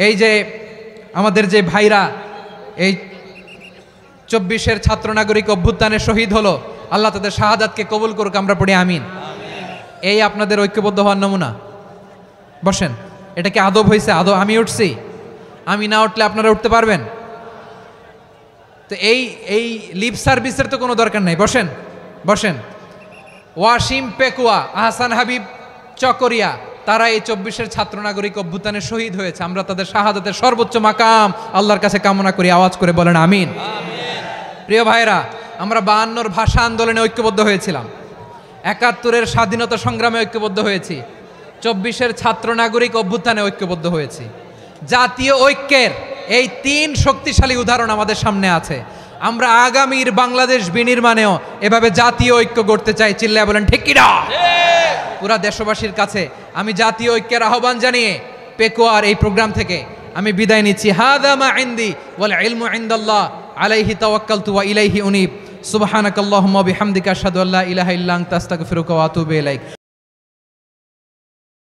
এই যে আমাদের যে ভাইরা এই 24-এর ছাত্র নাগরিক অভ্যুত্থানে শহীদ হলো, আল্লাহ তাদের শাহাদাতকে কবুল করুক, আমরা পড়ি আমিন। এই আপনাদের ঐক্যবদ্ধ হওয়ার নমুনা। বসেন, এটা কি আদব হয়েছে? আদব আমি উঠছি, আমি না উঠলে আপনারা উঠতে পারবেন? তো এই লিপ সার্ভিসের তো কোনো দরকার নাই। বসেন বসেন। ওয়াসিম পেকুয়া, আহসান হাবিব চকরিয়া, তারা এই 24-এর ছাত্র নাগরিক অভ্যুত্থানে শহীদ হয়েছে। আমরা তাদের শাহাদাতের সর্বোচ্চ মাকাম আল্লাহর কাছে কামনা করি। আওয়াজ করে বলেন আমিন। প্রিয় ভাইরা, আমরা 52-র ভাষা আন্দোলনে ঐক্যবদ্ধ হয়েছিলাম, 71-এর স্বাধীনতা সংগ্রামে ঐক্যবদ্ধ হয়েছি, 24-এর ছাত্র নাগরিক অভ্যুত্থানে ঐক্যবদ্ধ হয়েছি। জাতীয় ঐক্যের এই 3 শক্তিশালী উদাহরণ আমাদের সামনে আছে। আমরা আগামীর বাংলাদেশ বিনির্মাণেও এভাবে জাতীয় ঐক্য গড়তে চাই। চিল্লায় বলেন ঠিক কি না? পুরা দেশবাসীর কাছে আমি জাতীয় ঐক্যের আহ্বান জানিয়ে পেকুয়ার এই প্রোগ্রাম থেকে আমি বিদায় নিচ্ছি। হাদা মা ইনদি ওয়াল ইলমু ইনদাল্লাহ আলাইহি তাওয়াক্কালতু ওয়া ইলাইহি উনীব। সুবহানাকাল্লাহুম্মা ওয়া বিহামদিকা আশহাদু আল্লা ইলাহা ইল্লা আনতা আস্তাগফিরুকা ওয়া আতুবু ইলাইক।